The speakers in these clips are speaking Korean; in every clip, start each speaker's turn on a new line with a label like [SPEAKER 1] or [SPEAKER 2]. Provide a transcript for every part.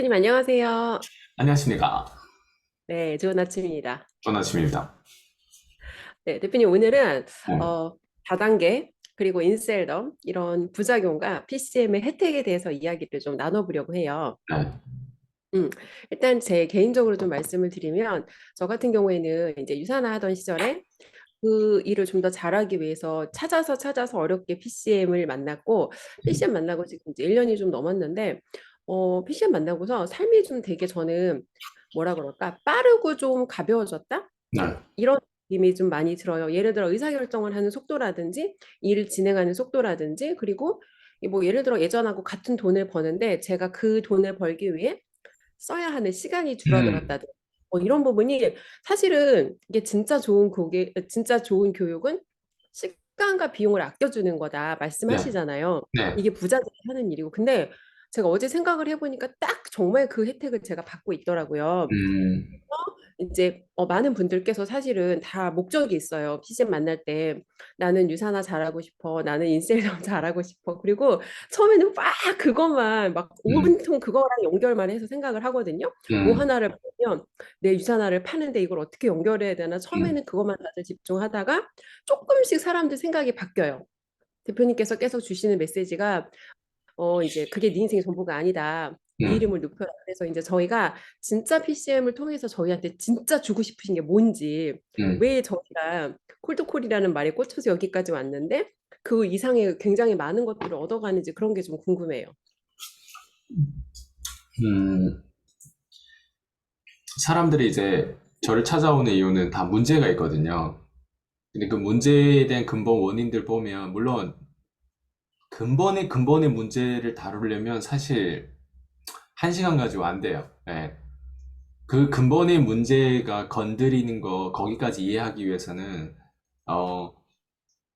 [SPEAKER 1] 대표님 안녕하세요.
[SPEAKER 2] 안녕하십니까.
[SPEAKER 1] 네, 좋은 아침입니다.
[SPEAKER 2] 좋은 아침입니다.
[SPEAKER 1] 네, 대표님 오늘은
[SPEAKER 2] 네,
[SPEAKER 1] 어, 다단계 그리고 인셀덤 이런 부작용과 PCM의 혜택에 대해서 이야기를 좀 나눠보려고 해요.
[SPEAKER 2] 네,
[SPEAKER 1] 음, 일단 제 개인적으로 좀 말씀을 드리면 저 같은 경우에는 이제 유산화 하던 시절에 그 일을 좀 더 잘하기 위해서 찾아서 어렵게 PCM을 만났고 PCM 만나고 지금 이제 1년이 좀 넘었는데 PCM 만나고서 삶이 좀 되게 저는 뭐라 그럴까 빠르고 좀 가벼워졌다?
[SPEAKER 2] 네,
[SPEAKER 1] 이런 느낌이 좀 많이 들어요. 예를 들어 의사결정을 하는 속도라든지 일을 진행하는 속도라든지 그리고 뭐 예를 들어 예전하고 같은 돈을 버는데 제가 그 돈을 벌기 위해 써야 하는 시간이
[SPEAKER 2] 음,
[SPEAKER 1] 줄어들었다든지 이런 부분이 사실은 이게 진짜 좋은 교육은 시간과 비용을 아껴주는 거다
[SPEAKER 2] 네,
[SPEAKER 1] 말씀하시잖아요.
[SPEAKER 2] 네,
[SPEAKER 1] 이게 부자들이 하는 일이고 근데 제가 어제 생각을 해보니까 딱 정말 그 혜택을 제가 받고 있더라고요.
[SPEAKER 2] 음,
[SPEAKER 1] 이제 많은 분들께서 사실은 다 목적이 있어요. 피신 만날 때 나는 유산화 잘하고 싶어, 나는 인셀덤 잘하고 싶어. 그리고 처음에는 막 그것만 막
[SPEAKER 2] 음,
[SPEAKER 1] 온통 그거랑 연결만 해서 생각을 하거든요. 뭐
[SPEAKER 2] 음,
[SPEAKER 1] 하나를 보면 내 유산화를 파는데 이걸 어떻게 연결해야 되나
[SPEAKER 2] 음,
[SPEAKER 1] 처음에는 그것만 다들 집중하다가 조금씩 사람들 생각이 바뀌어요. 대표님께서 계속 주시는 메시지가 이제 그게 네 인생의 전부가 아니다. 네
[SPEAKER 2] 음,
[SPEAKER 1] 이름을 눕혀라. 그래서 이제 저희가 진짜 PCM을 통해서 저희한테 진짜 주고 싶으신 게 뭔지,
[SPEAKER 2] 음,
[SPEAKER 1] 왜 저희가 콜드콜이라는 말에 꽂혀서 여기까지 왔는데 그 이상의 굉장히 많은 것들을 얻어가는지 그런 게 좀 궁금해요.
[SPEAKER 2] 음. 사람들이 이제 저를 찾아오는 이유는 다 문제가 있거든요. 근데 그 문제에 대한 근본 원인들 보면, 물론 근본의 문제를 다루려면 사실 한 시간 가지고 안 돼요. 예. 그 근본의 문제가 건드리는 거, 거기까지 이해하기 위해서는, 어,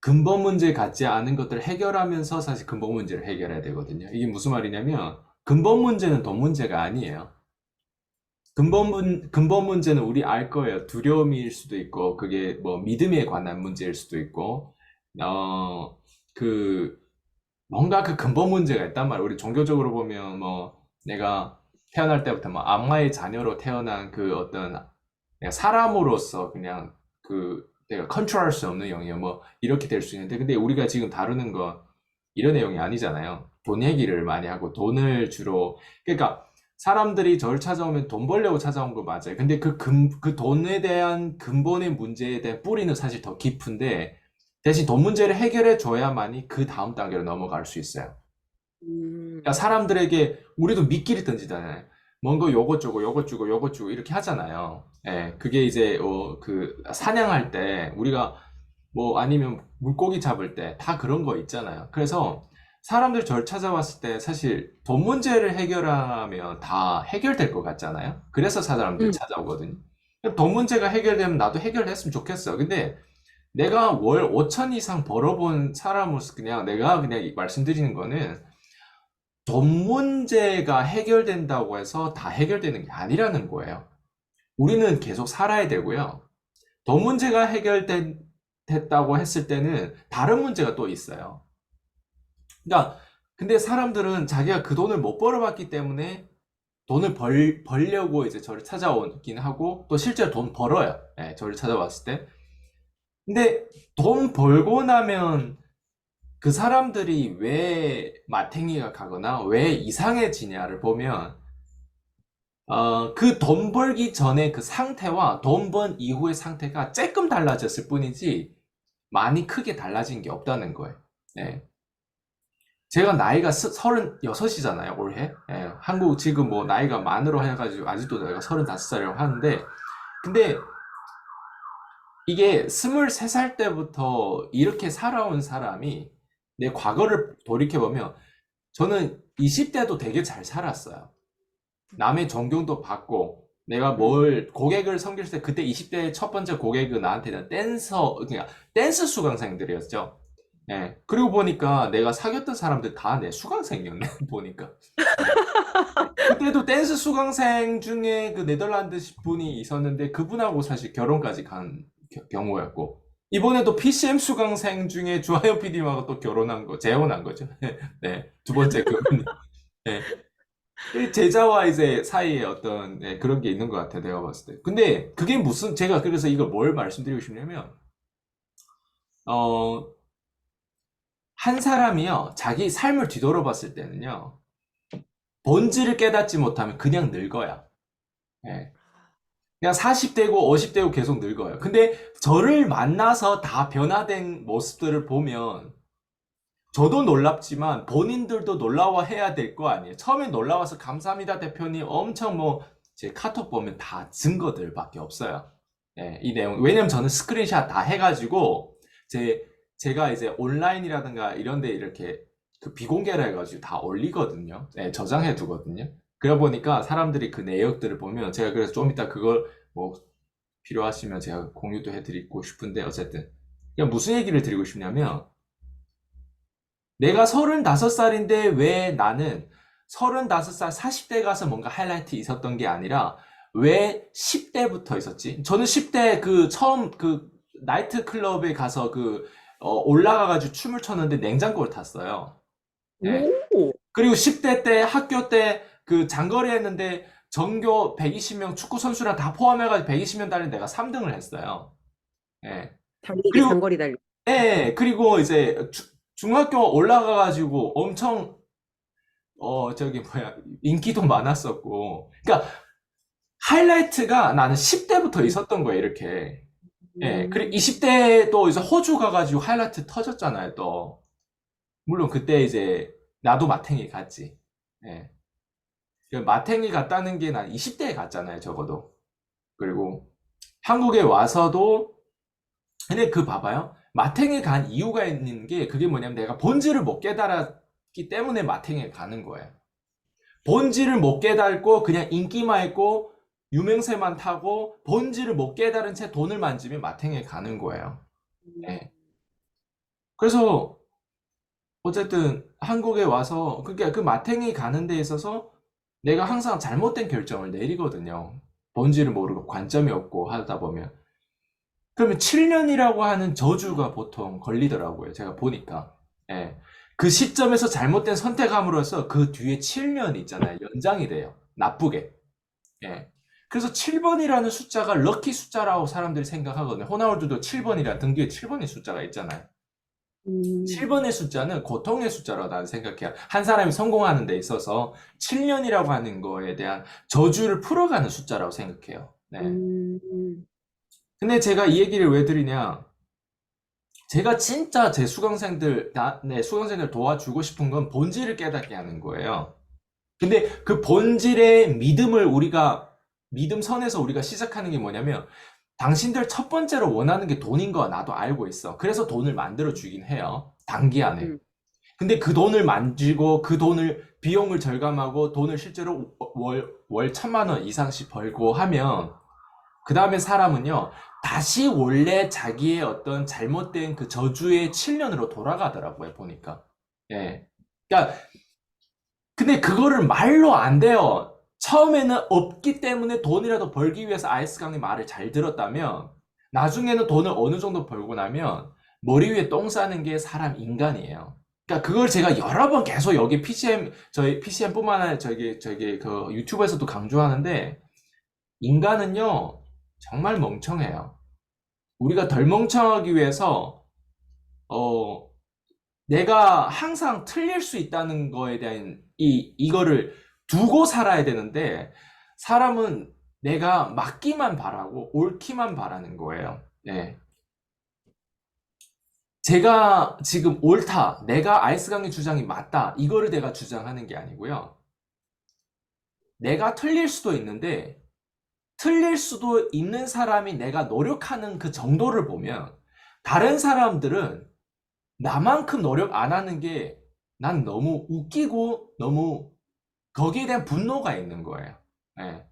[SPEAKER 2] 근본 문제 같지 않은 것들을 해결하면서 사실 근본 문제를 해결해야 되거든요. 이게 무슨 말이냐면 근본 문제는 돈 문제가 아니에요. 근본 문제는 우리 알 거예요. 두려움일 수도 있고 그게 뭐 믿음에 관한 문제일 수도 있고 어, 그 뭔가 그 근본 문제가 있단 말이에요. 우리 종교적으로 보면 뭐 내가 태어날 때부터 뭐 악마의 자녀로 태어난 그 어떤 그냥 사람으로서 그냥 그 내가 컨트롤할 수 없는 영역 뭐 이렇게 될 수 있는데 근데 우리가 지금 다루는 건 이런 내용이 아니잖아요. 돈 얘기를 많이 하고 돈을 주로 그러니까 사람들이 저를 찾아오면 돈 벌려고 찾아온 거 맞아요. 근데 그 돈에 대한 근본의 문제에 대한 뿌리는 사실 더 깊은데 대신 돈 문제를 해결해 줘야만이 그 다음 단계로 넘어갈 수 있어요. 그러니까
[SPEAKER 1] 음,
[SPEAKER 2] 사람들에게 우리도 미끼를 던지잖아요. 뭔가 요것 주고 요것 주고 요것 주고 이렇게 하잖아요. 예, 그게 이제 그 사냥할 때 우리가 뭐 아니면 물고기 잡을 때 다 그런 거 있잖아요. 그래서 사람들 절 찾아왔을 때 사실 돈 문제를 해결하면 다 해결될 것 같잖아요. 그래서 사람들
[SPEAKER 1] 음,
[SPEAKER 2] 찾아오거든요. 돈 문제가 해결되면 나도 해결했으면 좋겠어. 근데 내가 월 5천 이상 벌어본 사람으로서 그냥 내가 그냥 말씀드리는 거는 돈 문제가 해결된다고 해서 다 해결되는 게 아니라는 거예요. 우리는 계속 살아야 되고요. 돈 문제가 됐다고 했을 때는 다른 문제가 또 있어요. 그러니까 근데 사람들은 자기가 그 돈을 못 벌어봤기 때문에 벌려고 이제 저를 찾아오긴 하고 또 실제로 돈 벌어요. 예, 저를 찾아왔을 때. 근데 돈 벌고 나면 그 사람들이 왜 마탱이가 가거나 왜 이상해지냐를 보면 그 돈 벌기 전에 그 상태와 돈 번 이후의 상태가 조금 달라졌을 뿐이지 많이 크게 달라진 게 없다는 거예요. 네. 제가 나이가 36이잖아요, 올해. 예, 한국 지금 뭐 나이가 만으로 해가지고 아직도 내가 35살이라고 하는데, 근데 이게 23살 때부터 이렇게 살아온 사람이 내 과거를 돌이켜보면 저는 20대도 되게 잘 살았어요. 남의 존경도 받고 내가
[SPEAKER 1] 음,
[SPEAKER 2] 뭘 고객을 섬길 때 그때 20대 첫 번째 고객은 나한테는 그러니까 댄스 수강생들이었죠. 예. 그리고 보니까 내가 사귀었던 사람들 다 내 수강생이었네, 보니까. 예. 그때도 댄스 수강생 중에 그 네덜란드 분이 있었는데 그분하고 사실 결혼까지 간 경우였고. 이번에도 PCM 수강생 중에 주하연 PD님하고 또 재혼한 거죠. 네. 두 번째 그분이. 네. 이 제자와 이제 사이에 어떤 네, 그런 게 있는 것 같아요. 내가 봤을 때. 근데 그게 무슨 제가 그래서 이걸 뭘 말씀드리고 싶냐면 어, 한 사람이요 자기 삶을 뒤돌아봤을 때는요 본질을 깨닫지 못하면 그냥 늙어요. 예. 그냥 40대고 50대고 계속 늙어요. 근데 저를 만나서 다 변화된 모습들을 보면 저도 놀랍지만 본인들도 놀라워해야 될 거 아니에요. 처음에 놀라워서 감사합니다 대표님 엄청 뭐 제 카톡 보면 다 증거들밖에 없어요. 예, 이 내용. 왜냐면 저는 스크린샷 다 해가지고 제가 이제 온라인이라든가 이런 데 이렇게 그 비공개로 해가지고 다 올리거든요. 예, 저장해 두거든요. 그러다 보니까 사람들이 그 내역들을 보면 제가 그래서 좀 이따 그걸 뭐 필요하시면 제가 공유도 해드리고 싶은데 어쨌든 그냥 무슨 얘기를 드리고 싶냐면 내가 35살인데 왜 나는 35살 40대 가서 뭔가 하이라이트 있었던 게 아니라 왜 10대부터 있었지? 저는 10대 그 처음 그 나이트 클럽에 가서 올라가가지고 춤을 췄는데 냉장고를 탔어요. 예.
[SPEAKER 1] 오,
[SPEAKER 2] 그리고 10대 때 학교 때 그 장거리 했는데 전교 120명 축구 선수랑 다 포함해가지고 120명 달린 내가 3등을 했어요. 예.
[SPEAKER 1] 달리기,
[SPEAKER 2] 그리고
[SPEAKER 1] 장거리 달리기.
[SPEAKER 2] 예, 그리고 이제 중학교 올라가가지고 엄청 저기 뭐야 인기도 많았었고 그러니까 하이라이트가 나는 10대부터 있었던 거예요 이렇게. 예, 그리고
[SPEAKER 1] 음,
[SPEAKER 2] 20대도 이제 호주 가가지고 하이라이트 터졌잖아요 또. 물론 그때 이제 나도 마탱이 갔지. 예. 그 마탱이 갔다는 게 난 20대에 갔잖아요 적어도. 그리고 한국에 와서도 근데 그 봐봐요. 마탱에 간 이유가 있는 게 그게 뭐냐면 내가 본질을 못 깨달았기 때문에 마탱에 가는 거예요. 본질을 못 깨달고 그냥 인기만 있고 유명세만 타고 본질을 못 깨달은 채 돈을 만지면 마탱에 가는 거예요. 예. 그래서 어쨌든 한국에 와서 그러니까 그 마탱이 가는 데 있어서 내가 항상 잘못된 결정을 내리거든요. 본질을 모르고 관점이 없고 하다 보면. 그러면 7년이라고 하는 저주가 보통 걸리더라고요. 제가 보니까. 예. 그 시점에서 잘못된 선택함으로써 그 뒤에 7년이 있잖아요. 연장이 돼요. 나쁘게. 예. 그래서 7번이라는 숫자가 럭키 숫자라고 사람들이 생각하거든요. 호나우두도 7번이라 등 뒤에 7번의 숫자가 있잖아요.
[SPEAKER 1] 음,
[SPEAKER 2] 7번의 숫자는 고통의 숫자라고 나는 생각해요. 한 사람이 성공하는 데 있어서 7년이라고 하는 거에 대한 저주를 풀어가는 숫자라고 생각해요. 네.
[SPEAKER 1] 음,
[SPEAKER 2] 근데 제가 이 얘기를 왜 드리냐? 제가 진짜 제 수강생들 도와주고 싶은 건 본질을 깨닫게 하는 거예요. 근데 그 본질의 믿음 선에서 우리가 시작하는 게 뭐냐면, 당신들 첫 번째로 원하는 게 돈인 거 나도 알고 있어. 그래서 돈을 만들어 주긴 해요. 단기안에.
[SPEAKER 1] 음,
[SPEAKER 2] 근데 그 돈을 만지고 그 돈을 비용을 절감하고 돈을 실제로 월 1,000만 원 이상씩 벌고 하면 그 다음에 사람은요, 다시 원래 자기의 어떤 잘못된 그 저주의 7년으로 돌아가더라고요, 보니까. 예. 그러니까, 근데 그거를 말로 안 돼요. 처음에는 없기 때문에 돈이라도 벌기 위해서 아이스 강의 말을 잘 들었다면, 나중에는 돈을 어느 정도 벌고 나면, 머리 위에 똥 싸는 게 사람 인간이에요. 그러니까 그걸 제가 여러 번 계속 여기 저희 PCM뿐만 아니라 저기 그 유튜브에서도 강조하는데, 인간은요, 정말 멍청해요. 우리가 덜 멍청하기 위해서, 어, 내가 항상 틀릴 수 있다는 거에 대한 이거를 두고 살아야 되는데, 사람은 내가 맞기만 바라고 옳기만 바라는 거예요. 네. 제가 지금 옳다, 내가 아이스 강의 주장이 맞다, 이거를 내가 주장하는 게 아니고요. 내가 틀릴 수도 있는데, 틀릴 수도 있는 사람이 내가 노력하는 그 정도를 보면 다른 사람들은 나만큼 노력 안 하는 게 난 너무 웃기고 너무 거기에 대한 분노가 있는 거예요. 예.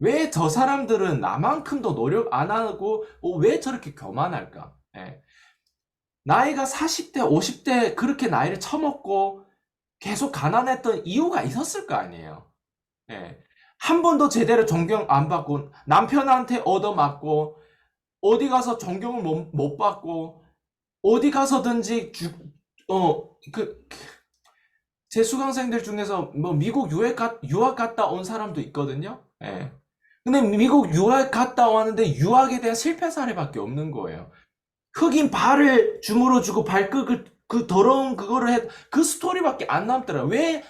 [SPEAKER 2] 왜 저 사람들은 나만큼도 노력 안 하고 왜 저렇게 교만할까? 예. 나이가 40대, 50대 그렇게 나이를 처먹고 계속 가난했던 이유가 있었을 거 아니에요. 예. 한 번도 제대로 존경 안 받고 남편한테 얻어맞고 어디 가서 존경을 못 받고 어디 가서든지 그 제 수강생들 중에서 뭐 미국 유학 갔다 온 사람도 있거든요. 예. 근데 미국 유학 갔다 왔는데 유학에 대한 실패 사례밖에 없는 거예요. 흑인 발을 주물러 주고 발끝을 그 더러운 그거를 그 스토리밖에 안 남더라. 왜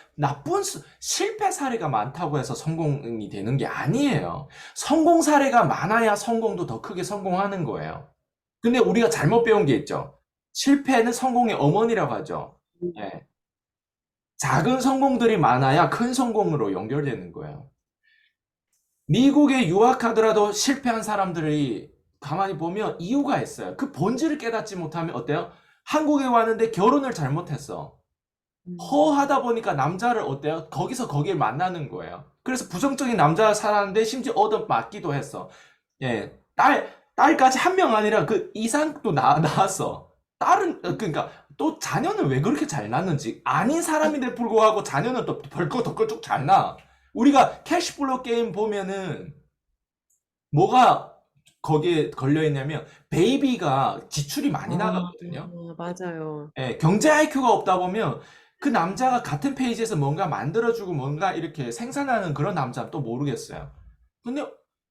[SPEAKER 2] 실패 사례가 많다고 해서 성공이 되는 게 아니에요. 성공 사례가 많아야 성공도 더 크게 성공하는 거예요. 근데 우리가 잘못 배운 게 있죠. 실패는 성공의 어머니라고 하죠. 예. 작은 성공들이 많아야 큰 성공으로 연결되는 거예요. 미국에 유학하더라도 실패한 사람들이 가만히 보면 이유가 있어요. 그 본질을 깨닫지 못하면 어때요? 한국에 왔는데 결혼을 잘못했어. 허하다 보니까 남자를 어때요? 거기서 거길 만나는 거예요. 그래서 부정적인 남자를 살았는데 심지어 얻어맞기도 했어. 예. 딸까지 한 명 아니라 그 이상도 낳았어. 그러니까 또 자녀는 왜 그렇게 잘 낳는지. 아닌 사람인데 불구하고 자녀는 또 벌컥 덕쭉 잘 낳아. 우리가 캐시플로우 게임 보면은 뭐가 거기에 걸려 있냐면 베이비가 지출이 많이 나가거든요.
[SPEAKER 1] 맞아요.
[SPEAKER 2] 예, 경제 IQ가 없다 보면 그 남자가 같은 페이지에서 뭔가 만들어주고 뭔가 이렇게 생산하는 그런 남자는 또 모르겠어요. 근데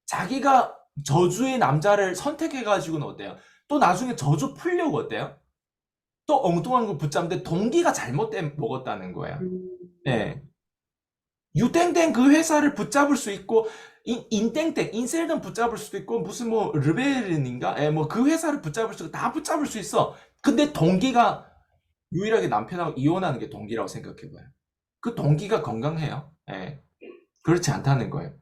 [SPEAKER 2] 자기가 저주의 남자를 선택해가지고는 어때요? 또 나중에 저주 풀려고 어때요? 또 엉뚱한 거 붙잡는데 동기가 잘못된 먹었다는 거야.
[SPEAKER 1] 음,
[SPEAKER 2] 예. 유땡땡 그 회사를 붙잡을 수 있고 인땡땡 인셀던 붙잡을 수도 있고 무슨 뭐 르베른인가 뭐 그 회사를 붙잡을 수 다 붙잡을 수 있어. 근데 동기가 유일하게 남편하고 이혼하는 게 동기라고 생각해봐요. 그 동기가 건강해요. 예. 그렇지 않다는 거예요.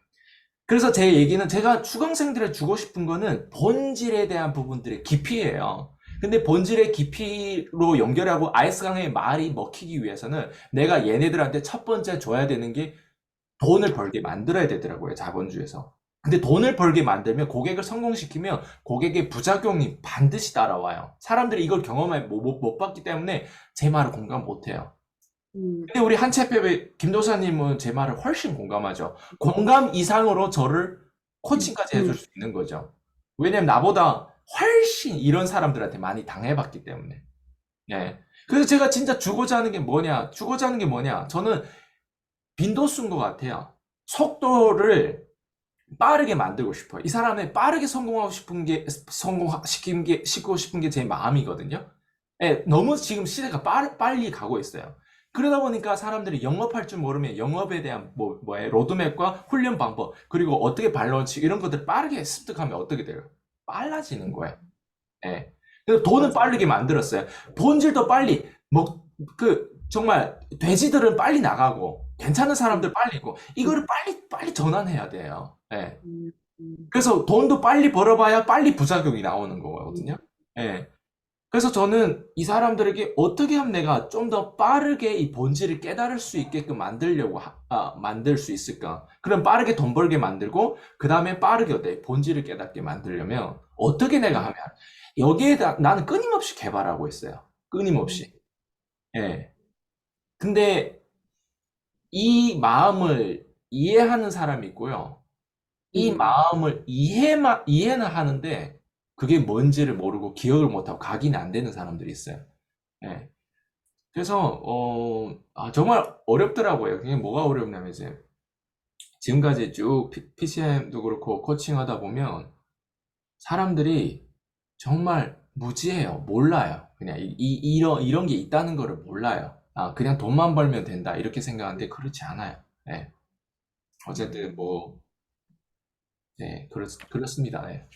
[SPEAKER 2] 그래서 제 얘기는 제가 수강생들에 주고 싶은 거는 본질에 대한 부분들의 깊이예요. 근데 본질의 깊이로 연결하고 아이스강의 말이 먹히기 위해서는 내가 얘네들한테 첫 번째 줘야 되는 게 돈을 벌게 만들어야 되더라고요, 자본주의에서. 근데 돈을 벌게 만들면 고객을 성공시키면 고객의 부작용이 반드시 따라와요. 사람들이 이걸 못 봤기 때문에 제 말을 공감 못 해요.
[SPEAKER 1] 음,
[SPEAKER 2] 근데 우리 한채페의 김도사님은 제 말을 훨씬 공감하죠. 공감 이상으로 저를 코칭까지 해줄
[SPEAKER 1] 음,
[SPEAKER 2] 수 있는 거죠. 왜냐면 나보다 훨씬 이런 사람들한테 많이 당해봤기 때문에. 예. 그래서 제가 진짜 주고자 하는 게 뭐냐? 주고자 하는 게 뭐냐? 저는 빈도수인 것 같아요. 속도를 빠르게 만들고 싶어요. 이 사람의 빠르게 시키고 싶은 게 제 마음이거든요. 예, 너무 지금 시대가 빨리 가고 있어요. 그러다 보니까 사람들이 영업할 줄 모르면 영업에 대한 로드맵과 훈련 방법, 그리고 어떻게 발론치 이런 것들 빠르게 습득하면 어떻게 돼요? 빨라지는 거예요. 예. 그래서 돈은
[SPEAKER 1] 맞아요.
[SPEAKER 2] 빠르게 만들었어요. 본질도 빨리, 정말, 돼지들은 빨리 나가고, 괜찮은
[SPEAKER 1] 음,
[SPEAKER 2] 사람들 빨리 있고,
[SPEAKER 1] 음,
[SPEAKER 2] 이거를 빨리 전환해야 돼요. 예.
[SPEAKER 1] 음, 음,
[SPEAKER 2] 그래서 돈도 빨리 벌어봐야 빨리 부작용이 나오는
[SPEAKER 1] 음,
[SPEAKER 2] 거거든요. 예. 그래서 저는 이 사람들에게 어떻게 하면 내가 좀 더 빠르게 이 본질을 깨달을 수 있게끔 만들 수 있을까? 그럼 빠르게 돈 벌게 만들고, 그 다음에 빠르게 본질을 깨닫게 만들려면, 어떻게 내가
[SPEAKER 1] 음,
[SPEAKER 2] 하면, 여기에다 나는 끊임없이 개발하고 있어요.
[SPEAKER 1] 음,
[SPEAKER 2] 끊임없이. 예. 근데 이 마음을 이해하는 사람이 있고요. 이
[SPEAKER 1] 음,
[SPEAKER 2] 마음을 이해는 하는데, 그게 뭔지를 모르고 기억을 못하고 각인이 안 되는 사람들이 있어요. 예. 그래서 정말 어렵더라고요. 그게 뭐가 어렵냐면 이제 지금까지 쭉 PCM도 그렇고 코칭하다 보면 사람들이 정말 무지해요. 몰라요. 그냥 이런 게 있다는 거를 몰라요. 아, 그냥 돈만 벌면 된다. 이렇게 생각하는데 그렇지 않아요. 네. 어쨌든 뭐, 네, 그렇습니다. 네.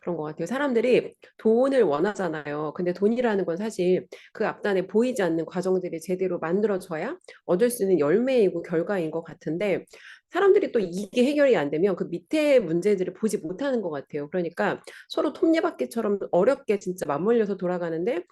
[SPEAKER 1] 그런 것 같아요. 사람들이 돈을 원하잖아요. 근데 돈이라는 건 사실 그 앞단에 보이지 않는 과정들이 제대로 만들어져야 얻을 수 있는 열매이고 결과인 것 같은데 사람들이 또 이게 해결이 안 되면 그 밑에 문제들을 보지 못하는 것 같아요. 그러니까 서로 톱니바퀴처럼 어렵게 진짜 맞물려서 돌아가는데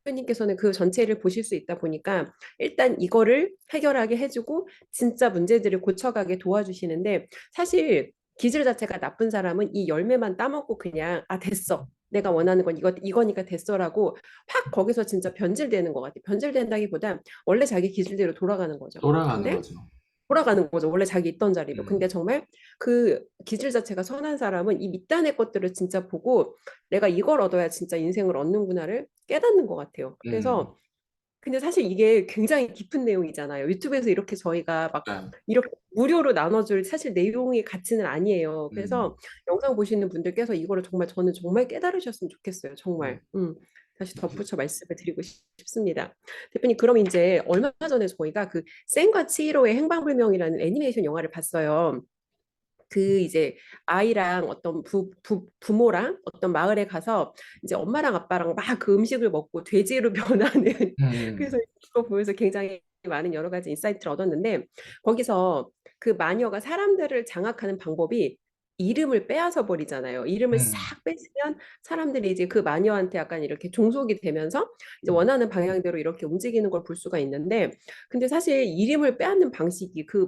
[SPEAKER 1] 대표님께서는 그 전체를 보실 수 있다 보니까 일단 이거를 해결하게 해주고 진짜 문제들을 고쳐가게 도와주시는데 사실 기질 자체가 나쁜 사람은 이 열매만 따먹고 그냥 아 됐어. 내가 원하는 건 이거니까 됐어라고 확 거기서 진짜 변질되는 것 같아요. 변질된다기보다 원래 자기 기질대로 돌아가는 거죠.
[SPEAKER 2] 돌아가는
[SPEAKER 1] 근데
[SPEAKER 2] 거죠.
[SPEAKER 1] 돌아가는 거죠. 원래 자기 있던 자리로.
[SPEAKER 2] 음,
[SPEAKER 1] 근데 정말 그 기질 자체가 선한 사람은 이 밑단의 것들을 진짜 보고 내가 이걸 얻어야 진짜 인생을 얻는구나를 깨닫는 것 같아요.
[SPEAKER 2] 음,
[SPEAKER 1] 그래서 근데 사실 이게 굉장히 깊은 내용이잖아요. 유튜브에서 이렇게 저희가 막
[SPEAKER 2] 네.
[SPEAKER 1] 이렇게 무료로 나눠줄 사실 내용의 가치는 아니에요.
[SPEAKER 2] 음,
[SPEAKER 1] 그래서 영상 보시는 분들께서 이거를 정말 저는 정말 깨달으셨으면 좋겠어요.
[SPEAKER 2] 음,
[SPEAKER 1] 정말. 다시 덧붙여 말씀을 드리고 싶습니다. 대표님, 그럼 이제 얼마 전에 저희가 그 센과 치히로의 행방불명이라는 애니메이션 영화를 봤어요. 그 이제 아이랑 어떤 부모랑 어떤 마을에 가서 이제 엄마랑 아빠랑 막 그 음식을 먹고 돼지로 변하는
[SPEAKER 2] 음,
[SPEAKER 1] 그래서 이거 보면서 굉장히 많은 여러 가지 인사이트를 얻었는데 거기서 그 마녀가 사람들을 장악하는 방법이 이름을 빼앗아 버리잖아요. 이름을
[SPEAKER 2] 음,
[SPEAKER 1] 싹 뺏으면 사람들이 이제 그 마녀한테 약간 이렇게 종속이 되면서 이제 원하는 방향대로 이렇게 움직이는 걸 볼 수가 있는데 근데 사실 이름을 빼앗는 방식이 그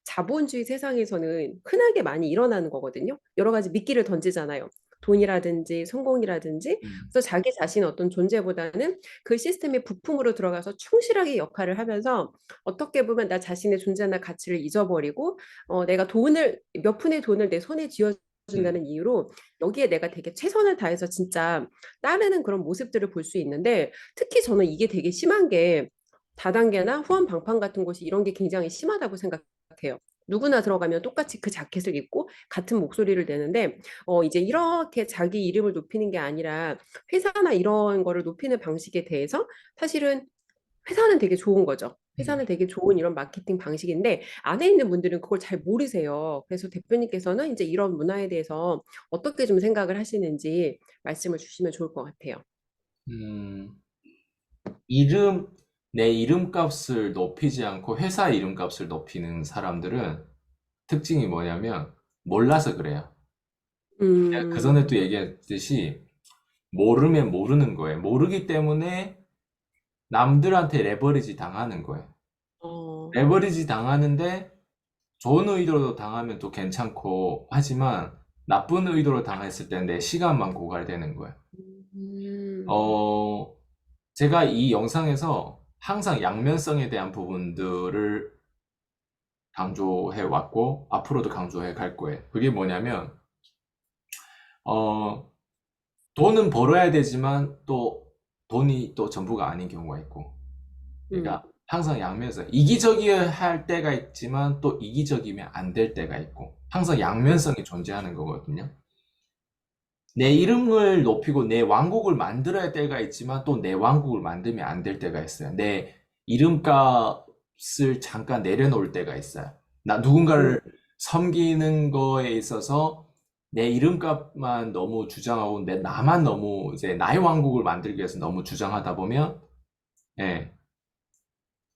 [SPEAKER 1] 자본주의 세상에서는 흔하게 많이 일어나는 거거든요. 여러 가지 미끼를 던지잖아요. 돈이라든지 성공이라든지
[SPEAKER 2] 음,
[SPEAKER 1] 그래서 자기 자신의 어떤 존재보다는 그 시스템의 부품으로 들어가서 충실하게 역할을 하면서 어떻게 보면 나 자신의 존재나 가치를 잊어버리고 내가 돈을 몇 푼의 돈을 내 손에
[SPEAKER 2] 음,
[SPEAKER 1] 쥐어준다는 이유로 여기에 내가 되게 최선을 다해서 진짜 따르는 그런 모습들을 볼 수 있는데 특히 저는 이게 되게 심한 게 다단계나 후원 방판 같은 곳이 이런 게 굉장히 심하다고 생각해요. 누구나 들어가면 똑같이 그 자켓을 입고 같은 목소리를 내는데 이제 이렇게 자기 이름을 높이는 게 아니라 회사나 이런 거를 높이는 방식에 대해서 사실은 회사는 되게 좋은 거죠.
[SPEAKER 2] 음.
[SPEAKER 1] 회사는 되게 좋은 이런 마케팅 방식인데 안에 있는 분들은 그걸 잘 모르세요. 그래서 대표님께서는 이제 이런 문화에 대해서 어떻게 좀 생각을 하시는지 말씀을 주시면 좋을 것 같아요.
[SPEAKER 2] 음. 이름, 내 이름값을 높이지 않고 회사 이름값을 높이는 사람들은 특징이 뭐냐면 몰라서 그래요. 제가 그 전에
[SPEAKER 1] 음,
[SPEAKER 2] 또 얘기했듯이 모르면 모르는 거예요. 모르기 때문에 남들한테 레버리지 당하는 거예요.
[SPEAKER 1] 어,
[SPEAKER 2] 레버리지 당하는데 좋은 의도로 당하면 또 괜찮고 하지만 나쁜 의도로 당했을 때 내 시간만 고갈되는 거예요.
[SPEAKER 1] 음,
[SPEAKER 2] 어, 제가 이 영상에서 항상 양면성에 대한 부분들을 강조해 왔고 앞으로도 강조해 갈 거예요. 그게 뭐냐면 어, 돈은 벌어야 되지만 또 돈이 또 전부가 아닌 경우가 있고
[SPEAKER 1] 음,
[SPEAKER 2] 그러니까 항상 양면성 이기적이어야 할 때가 있지만 또 이기적이면 안 될 때가 있고 항상 양면성이 존재하는 거거든요. 내 이름을 높이고 내 왕국을 만들어야 할 때가 있지만 또 내 왕국을 만들면 안 될 때가 있어요. 내 이름값을 잠깐 내려놓을 때가 있어요. 나
[SPEAKER 1] 음,
[SPEAKER 2] 누군가를 섬기는 거에 있어서 내 이름값만 너무 주장하고 내 나만 너무 이제 나의 왕국을 만들기 위해서 너무 주장하다 보면 예,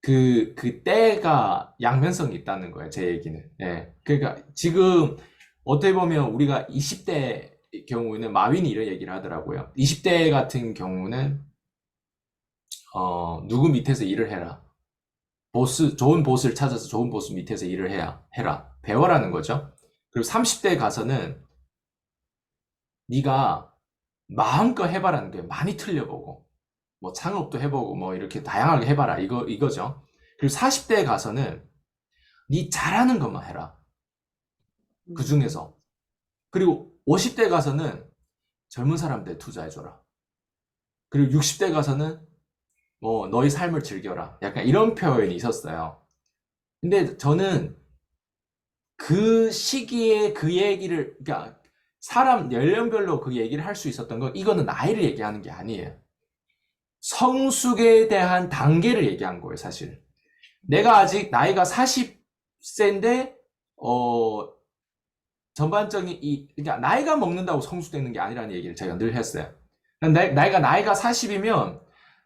[SPEAKER 2] 그 때가 양면성이 있다는 거예요. 제 얘기는. 예. 그러니까 지금 어떻게 보면 우리가 20대 경우에는 마윈이 이런 얘기를 하더라고요. 20대 같은 경우는 누구 밑에서 일을 해라. 좋은 보스를 찾아서 좋은 보스 밑에서 일을 해라. 배워라는 거죠. 그리고 30대 가서는 네가 마음껏 해봐라는 거예요. 많이 틀려보고. 뭐 창업도 해보고 뭐 이렇게 다양하게 해봐라. 이거죠. 그리고 40대에 가서는 네 잘하는 것만 해라. 그
[SPEAKER 1] 음,
[SPEAKER 2] 중에서. 그리고 50대 가서는 젊은 사람들 투자해줘라. 그리고 60대 가서는 뭐 너의 삶을 즐겨라. 약간 이런 표현이 있었어요. 근데 저는 그 시기에 그 얘기를, 그러니까 사람 연령별로 그 얘기를 할 수 있었던 건 이거는 나이를 얘기하는 게 아니에요. 성숙에 대한 단계를 얘기한 거예요, 사실. 내가 아직 나이가 40세인데, 전반적인 그러니까 나이가 먹는다고 성숙되는 게 아니라는 얘기를 제가 늘 했어요. 나이가 40이면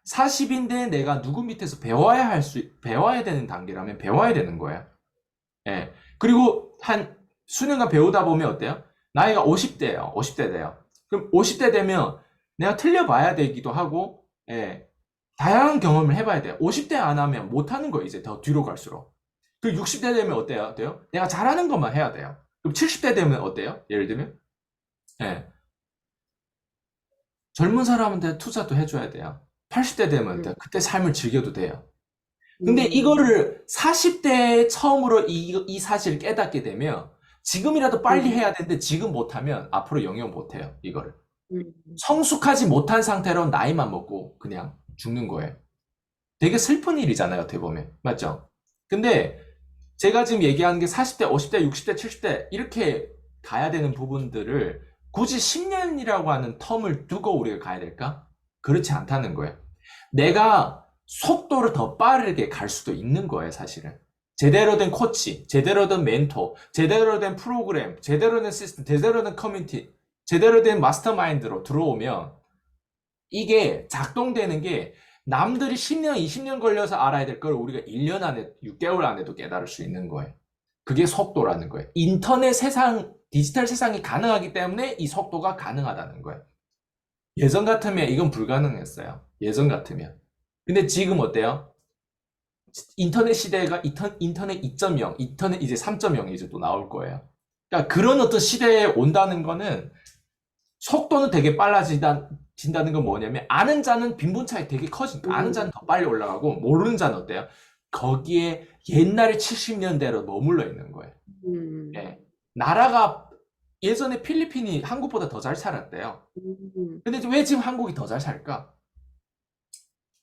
[SPEAKER 2] 40인데 내가 누구 밑에서 배워야 되는 단계라면 배워야 되는 거예요. 예. 그리고 한 수년간 배우다 보면 어때요? 나이가 50대예요. 50대 돼요. 그럼 50대 되면 내가 틀려봐야 되기도 하고, 예. 다양한 경험을 해봐야 돼요. 50대 안 하면 못하는 거예요. 이제 더 뒤로 갈수록. 그리고 60대 되면 어때요? 내가 잘하는 것만 해야 돼요. 그럼 70대 되면 어때요? 예를 들면? 예. 젊은 사람한테 투자도 해줘야 돼요. 80대 되면
[SPEAKER 1] 음,
[SPEAKER 2] 어때요? 그때 삶을 즐겨도 돼요. 근데
[SPEAKER 1] 음,
[SPEAKER 2] 이거를 40대에 처음으로 이 사실을 깨닫게 되면 지금이라도 빨리
[SPEAKER 1] 음,
[SPEAKER 2] 해야 되는데 지금 못하면 앞으로 영영 못해요. 이거를.
[SPEAKER 1] 음,
[SPEAKER 2] 성숙하지 못한 상태로 나이만 먹고 그냥 죽는 거예요. 되게 슬픈 일이잖아요, 어떻게 보면. 맞죠? 근데 제가 지금 얘기하는 게 40대, 50대, 60대, 70대 이렇게 가야 되는 부분들을 굳이 10년이라고 하는 텀을 두고 우리가 가야 될까? 그렇지 않다는 거예요. 내가 속도를 더 빠르게 갈 수도 있는 거예요, 사실은. 제대로 된 코치, 제대로 된 멘토, 제대로 된 프로그램, 제대로 된 시스템, 제대로 된 커뮤니티, 제대로 된 마스터마인드로 들어오면 이게 작동되는 게 남들이 10년, 20년 걸려서 알아야 될 걸 우리가 1년 안에, 6개월 안에도 깨달을 수 있는 거예요. 그게 속도라는 거예요. 인터넷 세상, 디지털 세상이 가능하기 때문에 이 속도가 가능하다는 거예요. 예전 같으면 이건 불가능했어요. 예전 같으면. 근데 지금 어때요? 인터넷 시대가 인터넷 2.0, 인터넷 이제 3.0이 이제 또 나올 거예요. 그러니까 그런 어떤 시대에 온다는 거는 속도는 되게 빨라진다는 건 뭐냐면 아는 자는 빈분 차이 되게 커지니까 아는 자는 더 빨리 올라가고 모르는 자는 어때요? 거기에 옛날에 70년대로 머물러 있는 거예요.
[SPEAKER 1] 음,
[SPEAKER 2] 예. 나라가 예전에 필리핀이 한국보다 더 잘 살았대요.
[SPEAKER 1] 음,
[SPEAKER 2] 근데 왜 지금 한국이 더 잘 살까?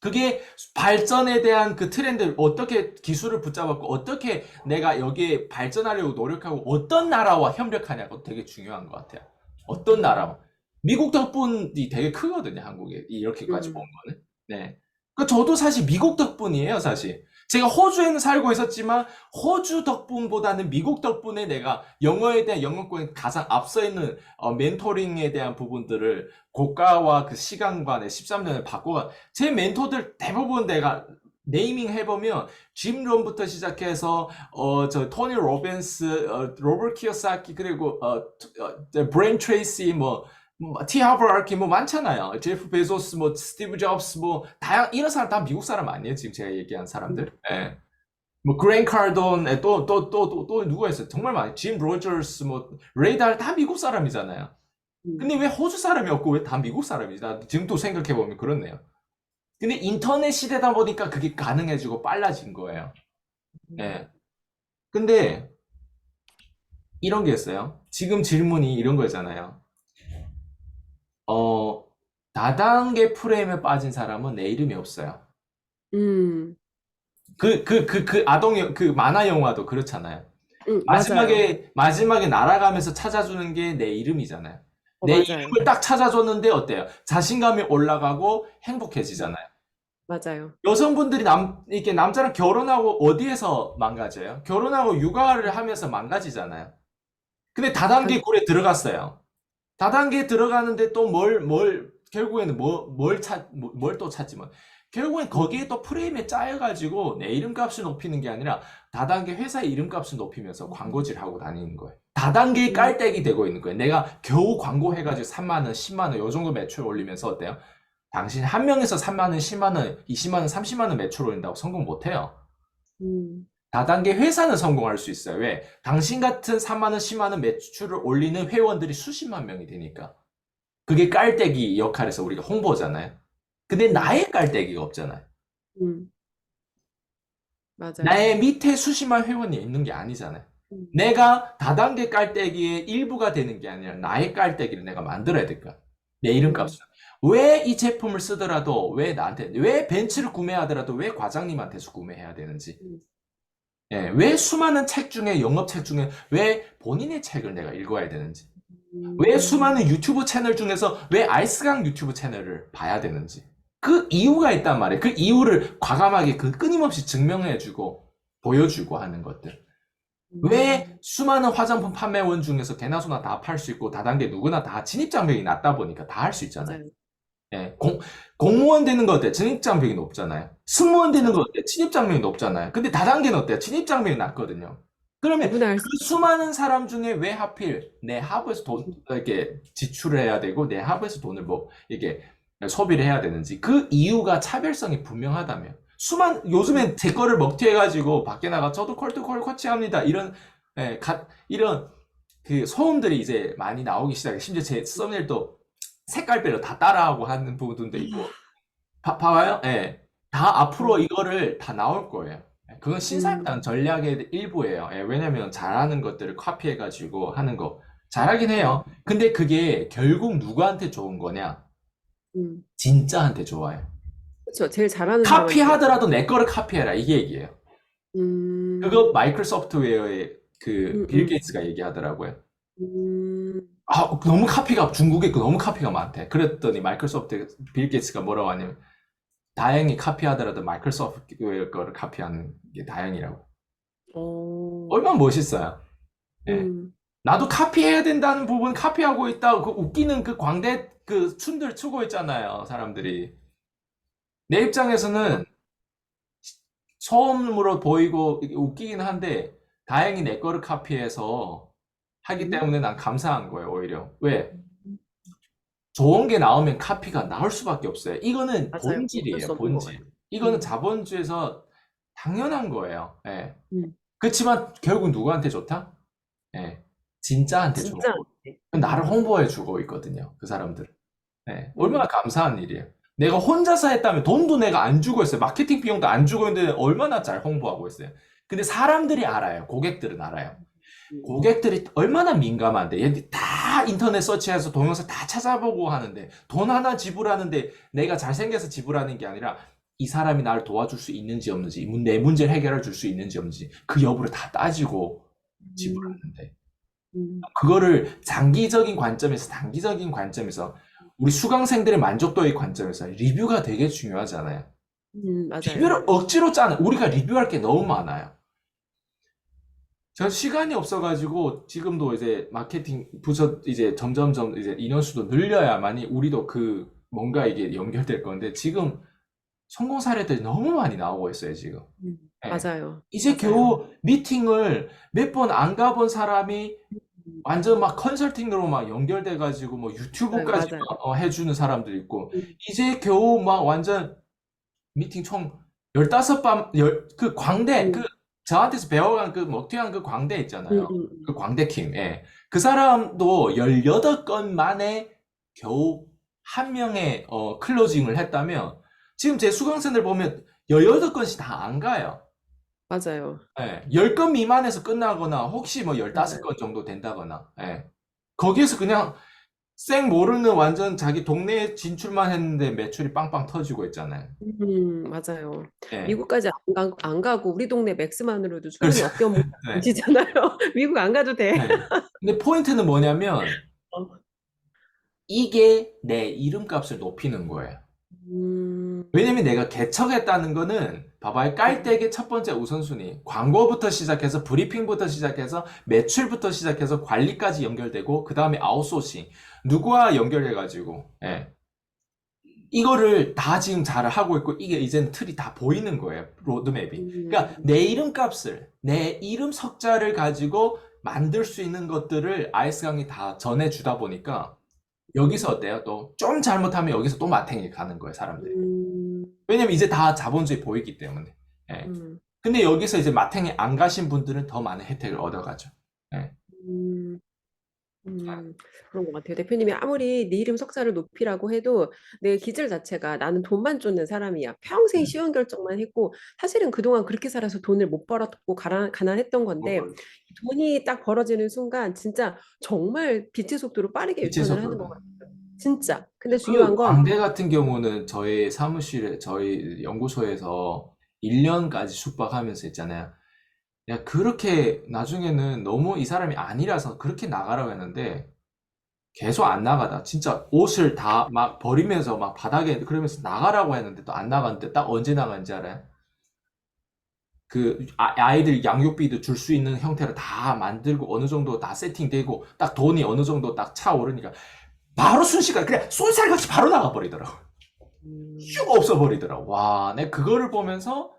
[SPEAKER 2] 그게 발전에 대한 그 트렌드를 어떻게 기술을 붙잡았고 어떻게 내가 여기에 발전하려고 노력하고 어떤 나라와 협력하냐고 되게 중요한 것 같아요. 어떤 나라와. 미국 덕분이 되게 크거든요, 한국에. 이렇게까지 본
[SPEAKER 1] 음,
[SPEAKER 2] 거는. 네. 그 저도 사실 미국 덕분이에요, 사실. 제가 호주에는 살고 있었지만 호주 덕분보다는 미국 덕분에 내가 영어에 대한 영어권에 가장 앞서 있는 멘토링에 대한 부분들을 고가와 그 시간관의 13년을 바꿔가 제 멘토들 대부분 내가 네이밍 해보면 짐 론부터 시작해서 저 토니 로빈스, 로버트 키오사키 그리고 브레인 트레이시 티 하버아키 뭐 많잖아요. 제프 베조스 뭐 스티브 잡스 뭐 다양 이런 사람 다 미국 사람 아니에요 지금 제가 얘기한 사람들. 예. 뭐 그레인 카돈 또 누가 있어요? 정말 많아요. 짐 로저스 뭐 레이달 다 미국 사람이잖아요.
[SPEAKER 1] 음,
[SPEAKER 2] 근데 왜 호주 사람이 없고 왜 다 미국 사람이지? 나 지금 또 생각해보면 그렇네요. 근데 인터넷 시대다 보니까 그게 가능해지고 빨라진 거예요. 예. 근데 이런 게 있어요. 지금 질문이 이런 거잖아요. 어, 다단계 프레임에 빠진 사람은 내 이름이 없어요.
[SPEAKER 1] 음,
[SPEAKER 2] 그 그 만화 영화도 그렇잖아요.
[SPEAKER 1] 맞아요.
[SPEAKER 2] 마지막에 날아가면서 찾아주는 게 내 이름이잖아요. 내
[SPEAKER 1] 맞아요.
[SPEAKER 2] 이름을 딱 찾아줬는데 어때요? 자신감이 올라가고 행복해지잖아요.
[SPEAKER 1] 맞아요.
[SPEAKER 2] 여성분들이 이렇게 남자랑 결혼하고 어디에서 망가져요? 결혼하고 육아를 하면서 망가지잖아요. 근데 다단계
[SPEAKER 1] 단-
[SPEAKER 2] 굴에 들어갔어요. 다단계에 들어가는데 또 결국에는 뭘 또 찾지 뭐. 결국엔 거기에
[SPEAKER 1] 음,
[SPEAKER 2] 또 프레임에 짜여가지고 내 이름값을 높이는 게 아니라 다단계 회사의 이름값을 높이면서 광고질 하고 다니는 거예요. 다단계
[SPEAKER 1] 음,
[SPEAKER 2] 깔때기 되고 있는 거예요. 내가 겨우 광고 해가지고 3만 원, 10만 원, 요 정도 매출 올리면서 어때요? 당신 한 명에서 3만 원, 10만 원, 20만 원, 30만 원 매출 올린다고 성공 못 해요.
[SPEAKER 1] 음,
[SPEAKER 2] 다단계 회사는 성공할 수 있어요. 왜? 당신 같은 3만 원, 10만 원 매출을 올리는 회원들이 수십만 명이 되니까. 그게 깔때기 역할에서 우리가 홍보잖아요. 근데
[SPEAKER 1] 음,
[SPEAKER 2] 나의 깔때기가 없잖아요.
[SPEAKER 1] 음, 맞아요.
[SPEAKER 2] 나의 밑에 수십만 회원이 있는 게 아니잖아요.
[SPEAKER 1] 음,
[SPEAKER 2] 내가 다단계 깔때기의 일부가 되는 게 아니라 나의 깔때기를 내가 만들어야 될 거야. 내
[SPEAKER 1] 음,
[SPEAKER 2] 이름값을. 왜 이 제품을 쓰더라도 왜 나한테, 왜 벤츠를 구매하더라도 왜 과장님한테서 구매해야 되는지.
[SPEAKER 1] 음,
[SPEAKER 2] 예, 왜 수많은 책 중에, 영업책 중에 왜 본인의 책을 내가 읽어야 되는지. 왜
[SPEAKER 1] 음,
[SPEAKER 2] 수많은 유튜브 채널 중에서 왜 아이스강 유튜브 채널을 봐야 되는지. 그 이유가 있단 말이에요. 그 이유를 과감하게 끊임없이 증명해주고 보여주고 하는 것들. 왜
[SPEAKER 1] 음,
[SPEAKER 2] 수많은 화장품 판매원 중에서 개나 소나 다 팔 수 있고 다단계 누구나 다 진입장벽이 낮다 보니까 다 할 수 있잖아요.
[SPEAKER 1] 맞아요.
[SPEAKER 2] 예, 공무원 되는 거 어때? 진입장벽이 높잖아요. 승무원 되는 거
[SPEAKER 1] 맞아요.
[SPEAKER 2] 어때? 진입장벽이 높잖아요. 근데 다단계는 어때요? 진입장벽이 낮거든요. 그러면
[SPEAKER 1] 누구나 할
[SPEAKER 2] 그
[SPEAKER 1] 수 있죠.
[SPEAKER 2] 수많은 사람 중에 왜 하필 내 하부에서 이렇게 지출을 해야 되고 내 하부에서 돈을 뭐 이렇게 소비를 해야 되는지 그 이유가 차별성이 분명하다면
[SPEAKER 1] 음,
[SPEAKER 2] 요즘엔 제 거를 먹튀해가지고 밖에 나가 저도 콜드콜 코치합니다 이런 그 소음들이 이제 많이 나오기 시작해 심지어 제 썸네일도 색깔별로 다 따라하고 하는 부분도 있고 봐봐요. 예. 다 앞으로
[SPEAKER 1] 음,
[SPEAKER 2] 이거를 다 나올 거예요. 예, 그건 신사임당
[SPEAKER 1] 음,
[SPEAKER 2] 전략의 일부예요. 예, 왜냐면 잘하는 것들을 카피해가지고 하는 거. 잘하긴 해요. 근데 그게 결국 누구한테 좋은 거냐?
[SPEAKER 1] 음,
[SPEAKER 2] 진짜한테 좋아요.
[SPEAKER 1] 그렇죠. 제일 잘하는 사람한테.
[SPEAKER 2] 카피하더라도 내 거를 카피해라. 이게 얘기예요.
[SPEAKER 1] 음,
[SPEAKER 2] 그거 마이크로소프트웨어의 그
[SPEAKER 1] 음,
[SPEAKER 2] 빌
[SPEAKER 1] 음,
[SPEAKER 2] 게이츠가 얘기하더라고요.
[SPEAKER 1] 음,
[SPEAKER 2] 아, 너무 카피가, 중국에 너무 카피가 많대. 그랬더니 마이크로소프트 빌 게이츠가 뭐라고 하냐면, 다행히 카피하더라도 마이크로소프트웨어 거를 카피하는 게 다행이라고.
[SPEAKER 1] 어,
[SPEAKER 2] 얼마나 멋있어요. 예.
[SPEAKER 1] 음,
[SPEAKER 2] 나도 카피해야 된다는 부분 카피하고 있다고 그 웃기는 그 광대 그 춤들 추고 있잖아요, 사람들이. 내 입장에서는 처음으로 보이고 이게 웃기긴 한데 다행히 내 거를 카피해서 하기
[SPEAKER 1] 음,
[SPEAKER 2] 때문에 난 감사한 거예요, 오히려. 왜? 좋은 게 나오면 카피가 나올 수밖에 없어요. 이거는
[SPEAKER 1] 맞아요. 어쩔 수
[SPEAKER 2] 본질이에요,
[SPEAKER 1] 없는 것
[SPEAKER 2] 본질.
[SPEAKER 1] 같아요.
[SPEAKER 2] 이거는
[SPEAKER 1] 음,
[SPEAKER 2] 자본주의에서 당연한 거예요. 예.
[SPEAKER 1] 음,
[SPEAKER 2] 그렇지만 결국 누구한테 좋다? 예. 진짜한테 좋은
[SPEAKER 1] 진짜.
[SPEAKER 2] 거. 나를 홍보해 주고 있거든요, 그 사람들. 네, 얼마나
[SPEAKER 1] 음,
[SPEAKER 2] 감사한 일이에요. 내가 혼자서 했다면 돈도 내가 안 주고 했어요. 마케팅 비용도 안 주고 했는데 얼마나 잘 홍보하고 있어요. 근데 사람들이 알아요. 고객들은 알아요.
[SPEAKER 1] 음,
[SPEAKER 2] 고객들이 얼마나 민감한데. 얘들 다 인터넷 서치해서 동영상 다 찾아보고 하는데 돈 하나 지불하는데 내가 잘생겨서 지불하는 게 아니라 이 사람이 나를 도와줄 수 있는지 없는지, 내 문제를 해결해 줄 수 있는지 없는지 그 여부를 다 따지고
[SPEAKER 1] 음,
[SPEAKER 2] 지불하는데.
[SPEAKER 1] 음,
[SPEAKER 2] 그거를 장기적인 관점에서, 단기적인 관점에서, 우리 수강생들의 만족도의 관점에서 리뷰가 되게 중요하잖아요.
[SPEAKER 1] 맞아요.
[SPEAKER 2] 리뷰를 억지로 짜는, 우리가 리뷰할 게 너무 많아요. 전 시간이 없어가지고 지금도 이제 마케팅 부서 이제 점점점 이제 인원수도 늘려야만이 우리도 그 뭔가 이게 연결될 건데 지금 성공 사례들이 너무 많이 나오고 있어요, 지금. 예.
[SPEAKER 1] 맞아요.
[SPEAKER 2] 이제
[SPEAKER 1] 맞아요.
[SPEAKER 2] 겨우 미팅을 몇 번 안 가본 사람이
[SPEAKER 1] 음,
[SPEAKER 2] 완전 막 컨설팅으로 막 연결돼가지고 뭐
[SPEAKER 1] 맞아요.
[SPEAKER 2] 유튜브까지
[SPEAKER 1] 맞아요.
[SPEAKER 2] 막 해주는 사람도 있고
[SPEAKER 1] 음,
[SPEAKER 2] 이제 겨우 막 완전 미팅 총 15번 그 광대 그
[SPEAKER 1] 음,
[SPEAKER 2] 저한테서 배워간 그 먹튀한 그 광대
[SPEAKER 1] 음,
[SPEAKER 2] 있잖아요. 그
[SPEAKER 1] 음,
[SPEAKER 2] 광대킴. 예. 그 사람도 18건 만에 겨우 한 명의 클로징을 했다면 지금 제 수강생들 보면 18건씩 다 안 가요.
[SPEAKER 1] 맞아요.
[SPEAKER 2] 예, 10건 미만에서 끝나거나 혹시 뭐
[SPEAKER 1] 맞아요.
[SPEAKER 2] 15건 정도 된다거나 예. 거기에서 그냥 생 모르는 완전 자기 동네에 진출만 했는데 매출이 빵빵 터지고 있잖아요.
[SPEAKER 1] 맞아요.
[SPEAKER 2] 예.
[SPEAKER 1] 미국까지 안 가고 우리 동네 맥스만으로도 충분히
[SPEAKER 2] 그래서
[SPEAKER 1] 어깨 너무
[SPEAKER 2] 네.
[SPEAKER 1] 되시잖아요. 미국 안 가도 돼.
[SPEAKER 2] 네. 근데 포인트는 뭐냐면
[SPEAKER 1] 어,
[SPEAKER 2] 이게 내 이름값을 높이는 거예요.
[SPEAKER 1] 음,
[SPEAKER 2] 왜냐면 내가 개척했다는 거는 봐봐요. 깔때기 첫 번째 우선순위. 광고부터 시작해서 브리핑부터 시작해서 매출부터 시작해서 관리까지 연결되고 그 다음에 아웃소싱. 누구와 연결해가지고 예. 이거를 다 지금 잘 하고 있고 이게 이제는 틀이 다 보이는 거예요. 로드맵이. 그러니까
[SPEAKER 1] 음,
[SPEAKER 2] 내 이름값을 내 이름 석자를 가지고 만들 수 있는 것들을 아이스 강이 다 전해주다 보니까 여기서 어때요? 또 좀 잘못하면 여기서 또 마탱이 가는 거예요, 사람들이.
[SPEAKER 1] 음,
[SPEAKER 2] 왜냐면 이제 다 자본주의 보이기 때문에. 예.
[SPEAKER 1] 음,
[SPEAKER 2] 근데 여기서 이제 마탱이 안 가신 분들은 더 많은 혜택을 얻어가죠. 예.
[SPEAKER 1] 음. 그런 것 같아요. 대표님이 아무리 네 이름 석자를 높이라고 해도 내 기질 자체가 나는 돈만 쫓는 사람이야. 평생
[SPEAKER 2] 음.
[SPEAKER 1] 쉬운 결정만 했고 사실은 그동안 그렇게 살아서 돈을 못 벌었고 가난했던 건데 돈이 딱 벌어지는 순간 진짜 정말 빛의 속도로 빠르게
[SPEAKER 2] 빛의
[SPEAKER 1] 유턴을 하는 것
[SPEAKER 2] 속도로.
[SPEAKER 1] 같아요. 진짜. 근데
[SPEAKER 2] 그
[SPEAKER 1] 중요한 건
[SPEAKER 2] 광대 같은 경우는 저희 사무실에, 저희 연구소에서 1년까지 숙박하면서 했잖아요. 야, 그렇게 나중에는 너무 이 사람이 아니라서 그렇게 나가라고 했는데 계속 안 나가다. 진짜 옷을 다 막 버리면서 막 바닥에 그러면서 나가라고 했는데 또 안 나갔는데 딱 언제 나간지 알아요? 그 아이들 양육비도 줄 수 있는 형태로 다 만들고 어느 정도 다 세팅되고 딱 돈이 어느 정도 딱 차오르니까 바로 순식간에 그냥 쏜살같이 바로 나가버리더라고.
[SPEAKER 1] 음,
[SPEAKER 2] 슉 없어버리더라고. 와, 내가 그거를 보면서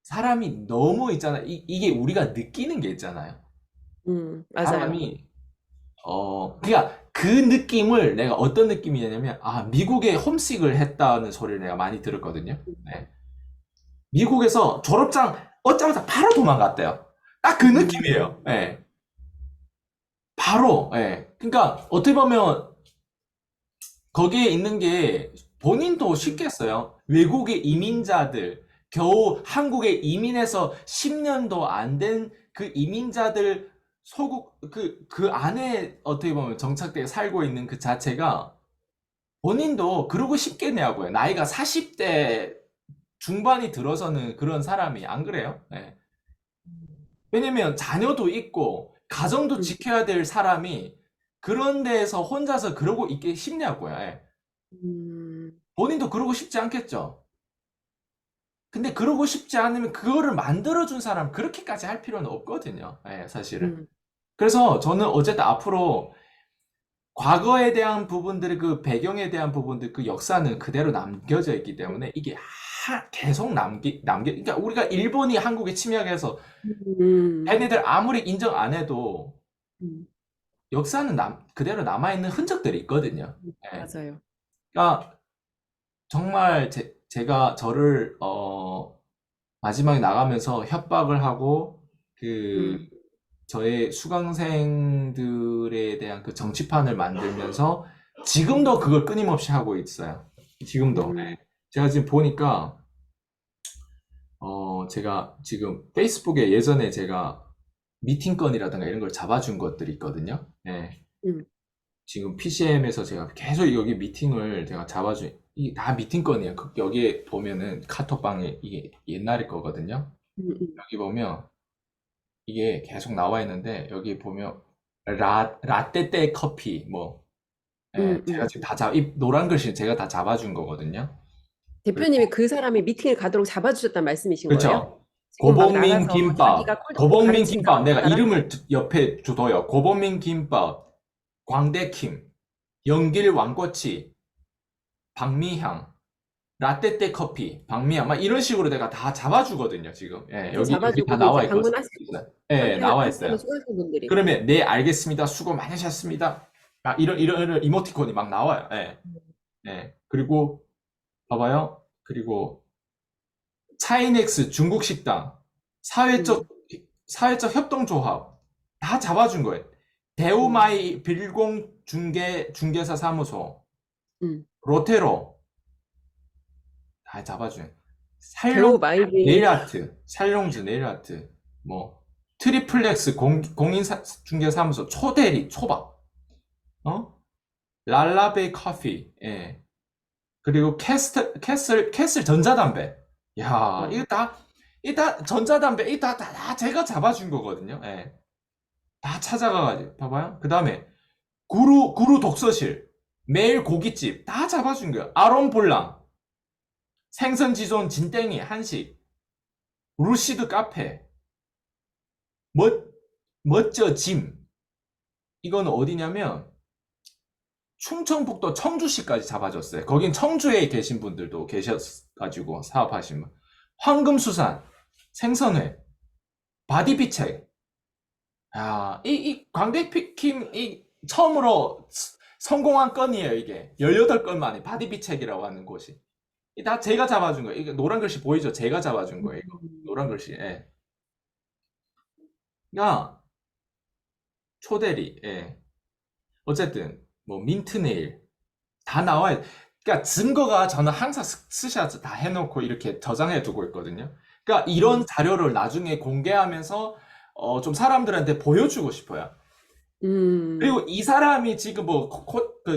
[SPEAKER 2] 사람이 너무 있잖아. 이게 우리가 느끼는 게 있잖아요.
[SPEAKER 1] 맞아요.
[SPEAKER 2] 사람이, 그러니까 그 느낌을 내가 어떤 느낌이냐면, 아, 미국에 홈식을 했다는 소리를 내가 많이 들었거든요. 네. 미국에서 졸업장 얻자마자 바로 도망갔대요. 딱 그
[SPEAKER 1] 음,
[SPEAKER 2] 느낌이에요. 예. 바로, 예. 그러니까 어떻게 보면 거기에 있는 게 본인도
[SPEAKER 1] 음,
[SPEAKER 2] 쉽겠어요. 외국의 이민자들, 겨우 한국에 이민해서 10년도 안 된 그 이민자들 소국, 그 안에 어떻게 보면 정착되어 살고 있는 그 자체가 본인도 그러고 싶겠냐고요. 나이가 40대 중반이 들어서는 그런 사람이 안 그래요? 예. 왜냐면 자녀도 있고 가정도
[SPEAKER 1] 음,
[SPEAKER 2] 지켜야 될 사람이 그런 데에서 혼자서 그러고 있기 싶냐고요. 예.
[SPEAKER 1] 음,
[SPEAKER 2] 본인도 그러고 싶지 않겠죠. 근데 그러고 싶지 않으면 그거를 만들어준 사람 그렇게까지 할 필요는 없거든요. 예, 사실은.
[SPEAKER 1] 음,
[SPEAKER 2] 그래서 저는 어쨌든 앞으로 과거에 대한 부분들의 그 배경에 대한 부분들 그 역사는 그대로 남겨져 있기 때문에 이게 계속 그러니까 우리가 일본이 한국에 침략해서
[SPEAKER 1] 음,
[SPEAKER 2] 걔네들 아무리 인정 안 해도
[SPEAKER 1] 음,
[SPEAKER 2] 역사는 그대로 남아있는 흔적들이 있거든요. 예.
[SPEAKER 1] 맞아요.
[SPEAKER 2] 그러니까 정말 제가 저를 마지막에 나가면서 협박을 하고 그
[SPEAKER 1] 음,
[SPEAKER 2] 저의 수강생들에 대한 그 정치판을 만들면서 지금도 그걸 끊임없이 하고 있어요. 지금도.
[SPEAKER 1] 음,
[SPEAKER 2] 예. 제가 지금 보니까 제가 지금 페이스북에 예전에 제가 미팅 건이라든가 이런 걸 잡아준 것들이 있거든요. 예.
[SPEAKER 1] 음,
[SPEAKER 2] 지금 PCM에서 제가 계속 여기 미팅을 제가 잡아준, 이게 다 미팅 건이에요. 여기에 보면은 카톡방에 이게 옛날의 거거든요.
[SPEAKER 1] 음,
[SPEAKER 2] 여기 보면 이게 계속 나와 있는데, 여기 보면 라떼떼 커피, 뭐, 예, 제가 지금 이 노란 글씨 제가 다 잡아준 거거든요.
[SPEAKER 1] 대표님이 그 사람이 미팅을 가도록 잡아주셨단 말씀이신 거예요?
[SPEAKER 2] 그쵸?
[SPEAKER 1] 지금 막 나가서 자기가 꼴
[SPEAKER 2] 고봉민
[SPEAKER 1] 가르친다고
[SPEAKER 2] 김밥,
[SPEAKER 1] 그
[SPEAKER 2] 내가
[SPEAKER 1] 사람?
[SPEAKER 2] 이름을 옆에 둬요. 고봉민 김밥, 광대킴, 연길 왕꼬치, 박미향, 라떼떼 커피, 박미향, 막 이런 식으로 내가 다 잡아주거든요, 지금. 예,
[SPEAKER 1] 이렇게
[SPEAKER 2] 여기 다
[SPEAKER 1] 잡아주고
[SPEAKER 2] 나와
[SPEAKER 1] 이제
[SPEAKER 2] 있거든요.
[SPEAKER 1] 방문하시고
[SPEAKER 2] 예, 나와
[SPEAKER 1] 함께하는
[SPEAKER 2] 있어요.
[SPEAKER 1] 수강생분들이.
[SPEAKER 2] 그러면, 네, 알겠습니다. 수고 많으셨습니다. 막 이런 이모티콘이 막 나와요. 예, 예. 그리고, 봐봐요. 그리고, 차이넥스 중국 식당,
[SPEAKER 1] 음,
[SPEAKER 2] 사회적, 사회적 협동조합, 다 잡아준 거예요.
[SPEAKER 1] 음,
[SPEAKER 2] 대우마이 빌공 중개사 사무소,
[SPEAKER 1] 음.
[SPEAKER 2] 로테로, 다 잡아준.
[SPEAKER 1] 대우 마이비.
[SPEAKER 2] 살롱즈 네일 아트, 뭐, 트리플렉스 공인중개사무소, 초대리, 초밥, 어? 랄라베이 커피, 예. 그리고 캐슬 전자담배. 야,
[SPEAKER 1] 어,
[SPEAKER 2] 이거 다 전자담배, 이거 다 제가 잡아준 거거든요. 예. 다 찾아가가지고, 봐봐요. 그 다음에, 구루 독서실, 매일 고깃집, 다 잡아준 거야. 아론볼랑, 생선지존 진땡이, 한식, 루시드 카페, 멋, 멋져 짐. 이건 어디냐면, 충청북도 청주시까지 잡아줬어요. 거긴 청주에 계신 분들도 계셔가지고 사업하신 분. 황금수산, 생선회, 바디비책. 야, 이 광대피킴, 처음으로 성공한 건이에요, 이게. 18건 만에 바디비책이라고 하는 곳이. 다 제가 잡아준 거예요. 이게 노란 글씨 보이죠? 제가 잡아준 거예요, 이거. 노란 글씨, 예. 야, 초대리, 예. 어쨌든, 뭐, 민트네일, 다 나와요. 그러니까 증거가 저는 항상 스샷 다 해놓고 이렇게 저장해 두고 있거든요. 그러니까 이런
[SPEAKER 1] 음,
[SPEAKER 2] 자료를 나중에 공개하면서 좀 사람들한테 보여주고 싶어요. 그리고
[SPEAKER 1] 음,
[SPEAKER 2] 이 사람이 지금 뭐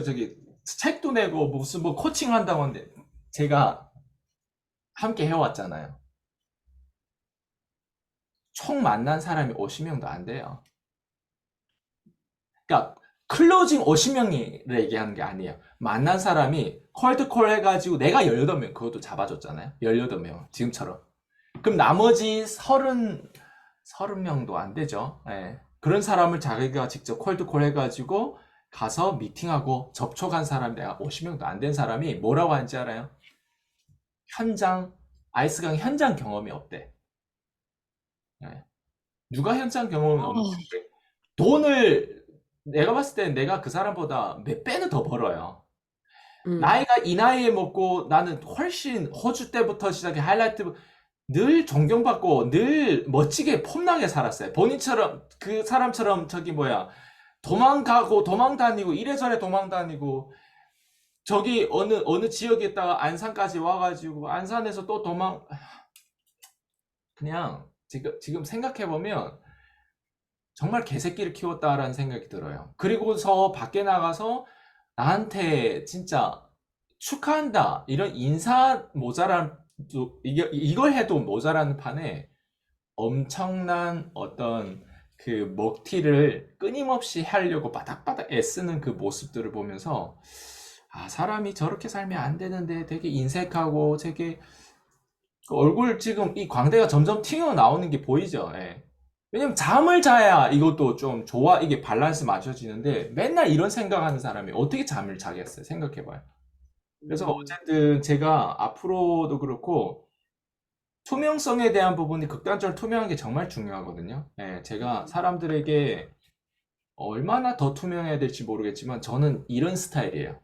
[SPEAKER 2] 저기 책도 내고 무슨 뭐 코칭 한다고 하는데 제가 함께 해왔잖아요. 총 만난 사람이 50명도 안 돼요. 그러니까 클로징 50명을 얘기하는 게 아니에요. 만난 사람이 콜드콜 해가지고 내가 18명 그것도 잡아줬잖아요. 18명 지금처럼. 그럼 나머지 30명도 안 되죠. 예. 그런 사람을 자기가 직접 콜드콜 해가지고 가서 미팅하고 접촉한 사람 내가 50명도 안 된 사람이 뭐라고 하는지 알아요? 아이스강 현장 경험이 없대. 예. 누가 현장 경험은 없는데
[SPEAKER 1] 어,
[SPEAKER 2] 돈을 내가 봤을 때 내가 그 사람보다 몇 배는 더 벌어요.
[SPEAKER 1] 음,
[SPEAKER 2] 나이가 이 나이에 먹고 나는 훨씬 호주 때부터 시작해 하이라이트 늘 존경받고 늘 멋지게 폼나게 살았어요. 본인처럼 그 사람처럼 저기 뭐야 도망가고 도망 다니고 이래저래 도망 다니고 저기 어느 지역에 있다가 안산까지 와가지고 안산에서 또 그냥 지금 생각해 보면 정말 개새끼를 키웠다라는 생각이 들어요. 그리고서 밖에 나가서 나한테 진짜 축하한다. 이런 인사 모자란, 이걸 해도 모자라는 판에 엄청난 어떤 그 먹튀를 끊임없이 하려고 바닥바닥 애쓰는 그 모습들을 보면서, 아, 사람이 저렇게 살면 안 되는데 되게 인색하고 되게 그 얼굴 지금 이 광대가 점점 튀어나오는 게 보이죠. 예. 왜냐면 잠을 자야 이것도 좀 좋아, 이게 밸런스 맞춰지는데 맨날 이런 생각하는 사람이 어떻게 잠을 자겠어요? 생각해봐요. 그래서
[SPEAKER 1] 음,
[SPEAKER 2] 어쨌든 제가 앞으로도 그렇고 투명성에 대한 부분이 극단적으로 투명한 게 정말 중요하거든요. 예, 제가 사람들에게 얼마나 더 투명해야 될지 모르겠지만 저는 이런 스타일이에요.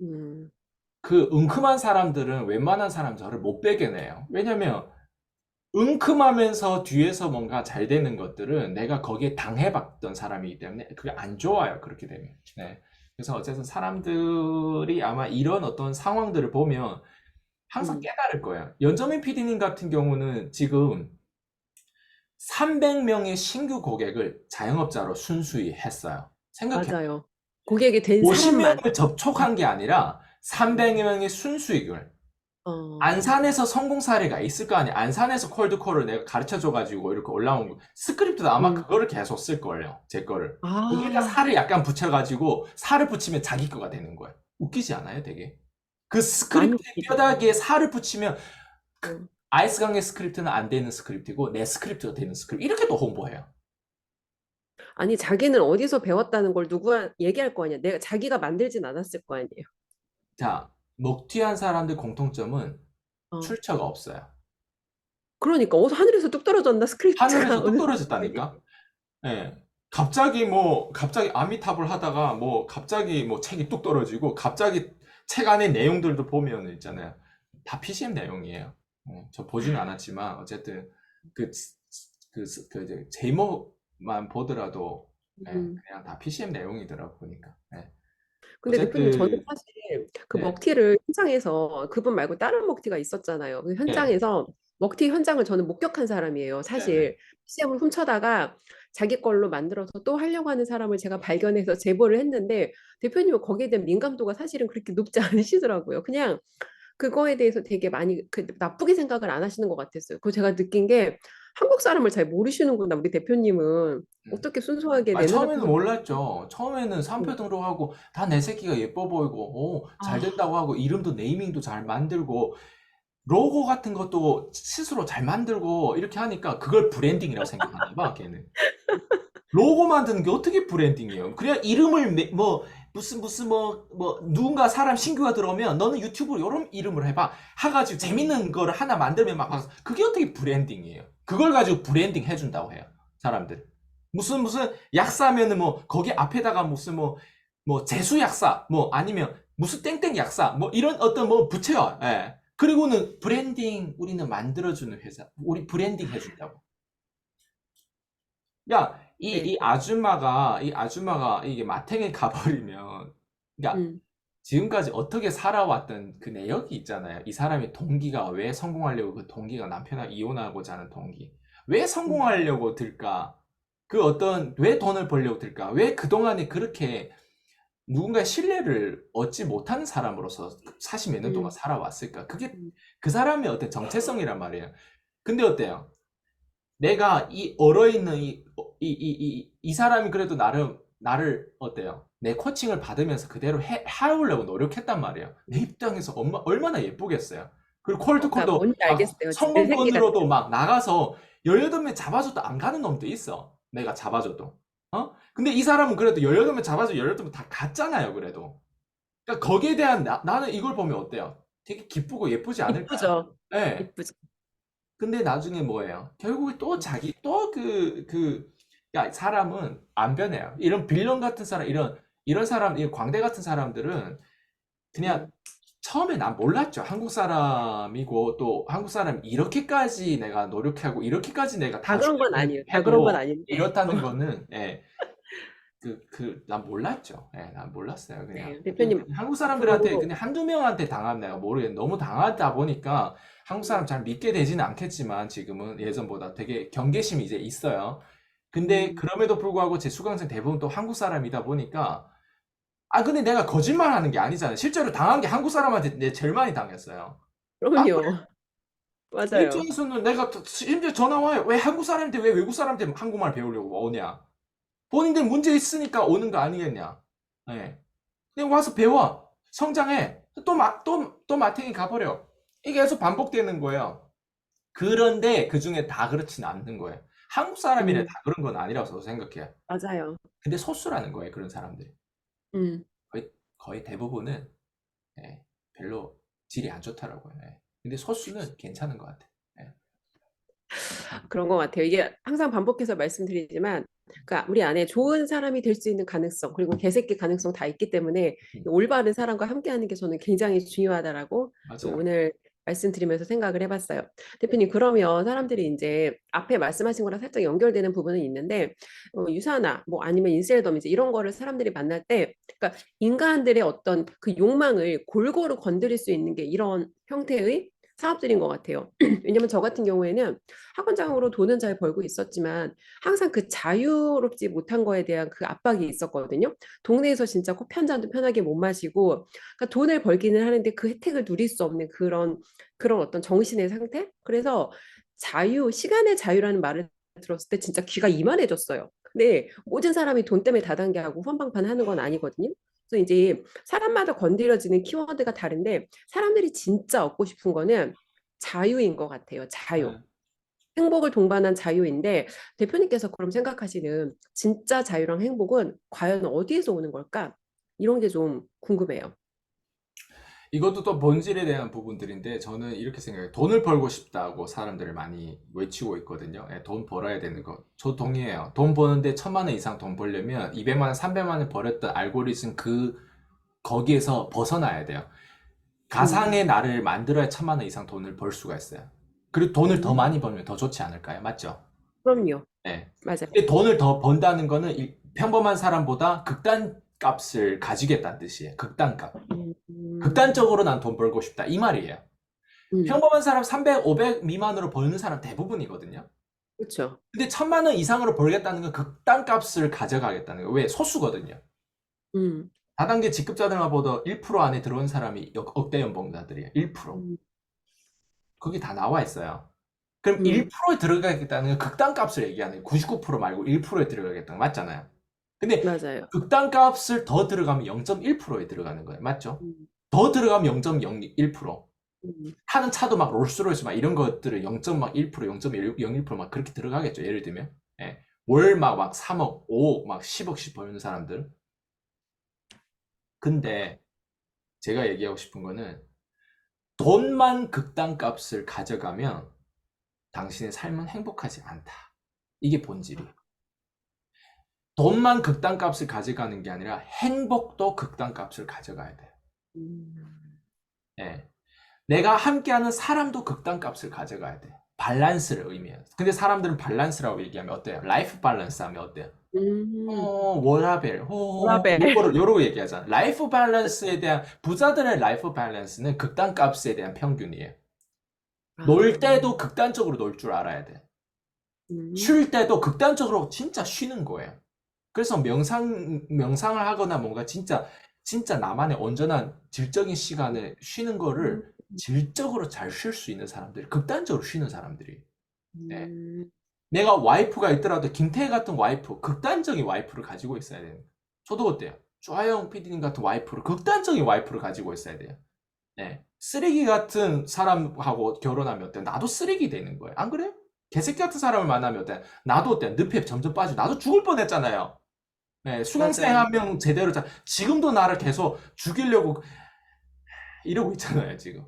[SPEAKER 1] 음,
[SPEAKER 2] 그 은큼한 사람들은 웬만한 사람 저를 못 배겨내요. 왜냐면 은큼하면서 뒤에서 뭔가 잘 되는 것들은 내가 거기에 당해봤던 사람이기 때문에 그게 안 좋아요. 그렇게 되면. 네. 그래서 어쨌든 사람들이 아마 이런 어떤 상황들을 보면 항상
[SPEAKER 1] 음,
[SPEAKER 2] 깨달을 거예요. 연정민 PD님 같은 경우는 지금 300명의 신규 고객을 자영업자로 순수히 했어요. 생각해.
[SPEAKER 1] 맞아요. 고객이 된 사람만.
[SPEAKER 2] 50명을 접촉한 게 아니라 300명의 순수익을.
[SPEAKER 1] 어,
[SPEAKER 2] 안산에서 성공 사례가 있을 거 아니야. 안산에서 콜드콜을 내가 가르쳐 줘가지고 이렇게 올라온 거. 스크립트도 아마
[SPEAKER 1] 음,
[SPEAKER 2] 그거를 계속 쓸 거예요. 제 거를. 거기다
[SPEAKER 1] 아,
[SPEAKER 2] 살을 약간 붙여가지고 살을 붙이면 자기 거가 되는 거예요. 웃기지 않아요, 되게? 그
[SPEAKER 1] 많이
[SPEAKER 2] 스크립트의
[SPEAKER 1] 웃기죠.
[SPEAKER 2] 뼈다귀에 살을 붙이면
[SPEAKER 1] 어.
[SPEAKER 2] 아이스 강의 스크립트는 안 되는 스크립트고 내 스크립트가 되는 스크립트. 이렇게 또 홍보해요.
[SPEAKER 1] 아니, 자기는 어디서 배웠다는 걸 누구야 얘기할 거 아니야. 내가 자기가 만들진 않았을 거 아니에요.
[SPEAKER 2] 자, 먹튀한 사람들 공통점은
[SPEAKER 1] 어.
[SPEAKER 2] 출처가 없어요.
[SPEAKER 1] 그러니까 어서 하늘에서 뚝 떨어졌나 스크립트가
[SPEAKER 2] 하늘에서 뚝
[SPEAKER 1] 어느
[SPEAKER 2] 떨어졌다니까? 예. 갑자기 아미탑을 하다가 갑자기 책이 뚝 떨어지고, 갑자기 책 안에 내용들도 보면 있잖아요. 다 PCM 내용이에요. 저 보지는 않았지만, 어쨌든, 그, 이제 제목만 보더라도, 예,
[SPEAKER 1] 음.
[SPEAKER 2] 그냥 다 PCM 내용이더라고, 보니까. 예.
[SPEAKER 1] 근데 대표님 저는
[SPEAKER 2] 어쨌든,
[SPEAKER 1] 사실 그
[SPEAKER 2] 네,
[SPEAKER 1] 먹튀를 현장에서 그분 말고 다른 먹튀가 있었잖아요. 그
[SPEAKER 2] 네,
[SPEAKER 1] 현장에서 먹튀 현장을 저는 목격한 사람이에요.
[SPEAKER 2] 네, 네.
[SPEAKER 1] 사실 PCM을 훔쳐다가 자기 걸로 만들어서 또 하려고 하는 사람을 제가 발견해서 제보를 했는데 대표님은 거기에 대한 민감도가 사실은 그렇게 높지 않으시더라고요. 그냥 그거에 대해서 되게 많이 나쁘게 생각을 안 하시는 것 같았어요. 그 제가 느낀 게 한국 사람을 잘 모르시는구나. 우리 대표님은
[SPEAKER 2] 음.
[SPEAKER 1] 어떻게 순수하게
[SPEAKER 2] 아,
[SPEAKER 1] 내
[SPEAKER 2] 처음에는
[SPEAKER 1] 눈앞에서
[SPEAKER 2] 몰랐죠. 처음에는 상표 등록하고 다 내 새끼가 예뻐 보이고, 잘
[SPEAKER 1] 아,
[SPEAKER 2] 된다고 하고, 이름도 네이밍도 잘 만들고, 로고 같은 것도 스스로 잘 만들고, 이렇게 하니까 그걸 브랜딩이라고 생각하나 봐, 걔는. 로고 만드는 게 어떻게 브랜딩이에요? 그냥 이름을, 누군가 사람 신규가 들어오면 너는 유튜브로 이런 이름을 해봐. 해가지고 재밌는 거를 하나 만들면 그게 어떻게 브랜딩이에요? 그걸 가지고 브랜딩 해준다고 해요. 사람들. 무슨 약사면은 거기 앞에다가 무슨 제수 약사, 아니면 무슨 땡땡 약사, 이런 어떤 붙여요. 예. 그리고는 브랜딩 우리는 만들어주는 회사. 우리 브랜딩 해준다고. 야,
[SPEAKER 1] 네.
[SPEAKER 2] 이 아줌마가 이게 마탱에 가버리면, 그러니까
[SPEAKER 1] 음,
[SPEAKER 2] 지금까지 어떻게 살아왔던 그 내역이 있잖아요. 이 사람의 동기가 왜 성공하려고, 그 동기가 남편하고 이혼하고자 하는 동기. 왜
[SPEAKER 1] 음,
[SPEAKER 2] 성공하려고 들까? 왜 돈을 벌려고 들까? 왜 그동안에 그렇게 누군가의 신뢰를 얻지 못하는 사람으로서 40몇 년 동안
[SPEAKER 1] 음,
[SPEAKER 2] 살아왔을까? 그게
[SPEAKER 1] 음.
[SPEAKER 2] 그 사람의 어떤 정체성이란 말이에요. 근데 어때요? 내가 이 얼어있는 이 사람이 그래도 나를 어때요? 내 코칭을 받으면서 그대로 해오려고 노력했단 말이에요. 내 입장에서 얼마나 예쁘겠어요. 그리고
[SPEAKER 1] 그러니까
[SPEAKER 2] 콜드콜도
[SPEAKER 1] 뭔지
[SPEAKER 2] 막
[SPEAKER 1] 알겠어요. 내 새끼 같은.
[SPEAKER 2] 성공권으로도 막 나가서 18명 잡아줘도 안 가는 놈도 있어. 내가 잡아줘도. 근데 이 사람은 그래도 18명 잡아줘 18명 다 갔잖아요, 그래도. 그러니까 거기에 대한 나는 이걸 보면 어때요? 되게 기쁘고 예쁘지 않을까요?
[SPEAKER 1] 이쁘죠.
[SPEAKER 2] 예.
[SPEAKER 1] 이쁘죠.
[SPEAKER 2] 근데 나중에 뭐예요? 결국에 또
[SPEAKER 1] 음,
[SPEAKER 2] 야, 사람은 안 변해요. 이런 빌런 같은 사람, 이런 사람, 이 광대 같은 사람들은 그냥
[SPEAKER 1] 음.
[SPEAKER 2] 처음에 난 몰랐죠. 한국 사람이고 또 한국 사람 이렇게까지 내가 노력하고 이렇게까지 내가
[SPEAKER 1] 다
[SPEAKER 2] 다
[SPEAKER 1] 그런 건
[SPEAKER 2] 주려고
[SPEAKER 1] 아니에요. 다 그런 건
[SPEAKER 2] 해도
[SPEAKER 1] 아닌데.
[SPEAKER 2] 이렇다는 거는, 예, 난 몰랐죠. 예, 난 몰랐어요. 그냥.
[SPEAKER 1] 네, 대표님
[SPEAKER 2] 한국 사람들한테
[SPEAKER 1] 앞으로
[SPEAKER 2] 그냥 한두 명한테 당하면 내가 모르겠는데 너무 당하다 보니까 한국 사람
[SPEAKER 1] 음,
[SPEAKER 2] 잘 믿게 되지는 않겠지만 지금은 예전보다 되게 경계심이 이제 있어요. 근데
[SPEAKER 1] 음,
[SPEAKER 2] 그럼에도 불구하고 제 수강생 대부분 또 한국 사람이다 보니까 아, 근데 내가 거짓말 하는 게 아니잖아요. 실제로 당한 게 한국 사람한테 내 제일 많이 당했어요. 안 그래?
[SPEAKER 1] 그럼요.
[SPEAKER 2] 내
[SPEAKER 1] 맞아요.
[SPEAKER 2] 입장에서는 내가 심지어 전화 와요. 왜 한국 사람한테 왜 외국 사람한테 한국말 배우려고 오냐? 본인들 문제 있으니까 오는 거 아니겠냐? 예. 그냥 와서 배워. 성장해. 또 마탱이 가버려. 이게 계속 반복되는 거예요. 그런데 그 중에 다 그렇진 않는 거예요. 한국 사람이래
[SPEAKER 1] 음,
[SPEAKER 2] 다 그런 건 아니라고 생각해요.
[SPEAKER 1] 맞아요.
[SPEAKER 2] 근데 소수라는 거예요, 그런 사람들이.
[SPEAKER 1] 음.
[SPEAKER 2] 거의 대부분은 예, 별로 질이 안 좋더라고요. 예. 근데 소수는 괜찮은 것 같아요. 예.
[SPEAKER 1] 그런 것 같아요. 이게 항상 반복해서 말씀드리지만, 그러니까 우리 안에 좋은 사람이 될 수 있는 가능성, 그리고 개새끼 가능성 다 있기 때문에 올바른 사람과 함께하는 게 저는 굉장히 중요하다라고 또
[SPEAKER 2] 맞아요.
[SPEAKER 1] 오늘 말씀드리면서 생각을 해봤어요. 대표님, 그러면 사람들이 이제 앞에 말씀하신 거랑 살짝 연결되는 부분은 있는데, 유사나 뭐 아니면 인셀덤 이제 이런 거를 사람들이 만날 때, 그러니까 인간들의 어떤 그 욕망을 골고루 건드릴 수 있는 게 이런 형태의 사업들인 것 같아요. 왜냐면 저 같은 경우에는 학원장으로 돈은 잘 벌고 있었지만 항상 그 자유롭지 못한 거에 대한 그 압박이 있었거든요. 동네에서 진짜 커피 한 잔도 편하게 못 마시고, 그러니까 돈을 벌기는 하는데 그 혜택을 누릴 수 없는 그런 어떤 정신의 상태. 그래서 시간의 자유라는 말을 들었을 때 진짜 귀가 이만해졌어요. 근데 모든 사람이 돈 때문에 다단계하고 후원방판 하는 건 아니거든요. 그래서 이제 사람마다 건드려지는 키워드가 다른데 사람들이 진짜 얻고 싶은 거는 자유인 것 같아요. 자유.
[SPEAKER 2] 예.
[SPEAKER 1] 행복을 동반한 자유인데 대표님께서 그럼 생각하시는 진짜 자유랑 행복은 과연 어디에서 오는 걸까? 이런 게 좀 궁금해요.
[SPEAKER 2] 이것도 또 본질에 대한 부분들인데 저는 이렇게 생각해요. 돈을 벌고 싶다고 사람들을 많이 외치고 있거든요. 예, 돈 벌어야 되는 거. 저 동의해요. 돈 버는데 1,000만 원 이상 돈 벌려면 200만 원, 300만 원 벌었던 알고리즘 거기에서 벗어나야 돼요.
[SPEAKER 1] 음,
[SPEAKER 2] 가상의 나를 만들어야 1,000만 원 이상 돈을 벌 수가 있어요. 그리고 돈을 더
[SPEAKER 1] 음,
[SPEAKER 2] 많이 벌면 더 좋지 않을까요? 맞죠?
[SPEAKER 1] 그럼요.
[SPEAKER 2] 예.
[SPEAKER 1] 맞아요.
[SPEAKER 2] 근데 돈을 더 번다는 거는 평범한 사람보다 극단 값을 가지겠다는 뜻이에요. 극단값.
[SPEAKER 1] 음, 음,
[SPEAKER 2] 극단적으로 난 돈 벌고 싶다. 이 말이에요.
[SPEAKER 1] 음,
[SPEAKER 2] 평범한 사람 300, 500 미만으로 버는 사람 대부분이거든요.
[SPEAKER 1] 그렇죠.
[SPEAKER 2] 근데 1,000만 원 이상으로 벌겠다는 건 극단값을 가져가겠다는 거예요. 왜? 소수거든요.
[SPEAKER 1] 음,
[SPEAKER 2] 다단계 직급자들보다 1% 안에 들어온 사람이 억대 연봉자들이에요. 1%.
[SPEAKER 1] 음,
[SPEAKER 2] 거기 다 나와 있어요. 그럼
[SPEAKER 1] 음,
[SPEAKER 2] 1%에 들어가겠다는 건 극단값을 얘기하는 거예요. 99% 말고 1%에 들어가겠다는 거 맞잖아요. 근데
[SPEAKER 1] 맞아요.
[SPEAKER 2] 극단값을 더 들어가면 0.1%에 들어가는 거예요. 맞죠?
[SPEAKER 1] 음,
[SPEAKER 2] 더 들어가면 0.01%.
[SPEAKER 1] 음,
[SPEAKER 2] 타는 차도 막 롤스로이스 막 이런 것들을 0.1%, 0.01%막 그렇게 들어가겠죠. 예를 들면. 예. 월 막 3억, 5억, 막 10억씩 버는 사람들. 근데 제가 얘기하고 싶은 거는 돈만 극단값을 가져가면 당신의 삶은 행복하지 않다. 이게 본질이에요. 돈만 극단값을 가져가는 게 아니라 행복도 극단값을 가져가야 돼요.
[SPEAKER 1] 음,
[SPEAKER 2] 예. 내가 함께하는 사람도 극단값을 가져가야 돼. 밸런스를 의미해요. 근데 사람들은 밸런스라고 얘기하면 어때요? 라이프 밸런스 하면 어때요?
[SPEAKER 1] 음,
[SPEAKER 2] 워라밸,
[SPEAKER 1] 워라밸.
[SPEAKER 2] 요거로 얘기하잖아. 라이프 밸런스에 대한, 부자들의 라이프 밸런스는 극단값에 대한 평균이에요. 놀
[SPEAKER 1] 아,
[SPEAKER 2] 때도 극단적으로 놀 줄 알아야 돼.
[SPEAKER 1] 음,
[SPEAKER 2] 쉴 때도 극단적으로 진짜 쉬는 거예요. 그래서 명상을 하거나 뭔가 진짜 나만의 온전한 질적인 시간을 쉬는
[SPEAKER 1] 음,
[SPEAKER 2] 거를 질적으로 잘 쉴 수 있는 사람들, 극단적으로 쉬는 사람들이. 예.
[SPEAKER 1] 음,
[SPEAKER 2] 내가 와이프가 있더라도 김태희 같은 와이프, 극단적인 와이프를 가지고 있어야 돼요. 저도 어때요? 조아영 PD님 같은 와이프를, 극단적인 와이프를 가지고 있어야 돼요. 예. 쓰레기 같은 사람하고 결혼하면 어때요? 나도 쓰레기 되는 거예요. 안 그래요? 개새끼 같은 사람을 만나면 어때요? 나도 어때요? 늪에 점점 빠지고, 나도 죽을 뻔했잖아요. 예, 수강생
[SPEAKER 1] 맞아요.
[SPEAKER 2] 한 명 제대로 지금도 나를 계속 죽이려고 이러고 있잖아요, 지금.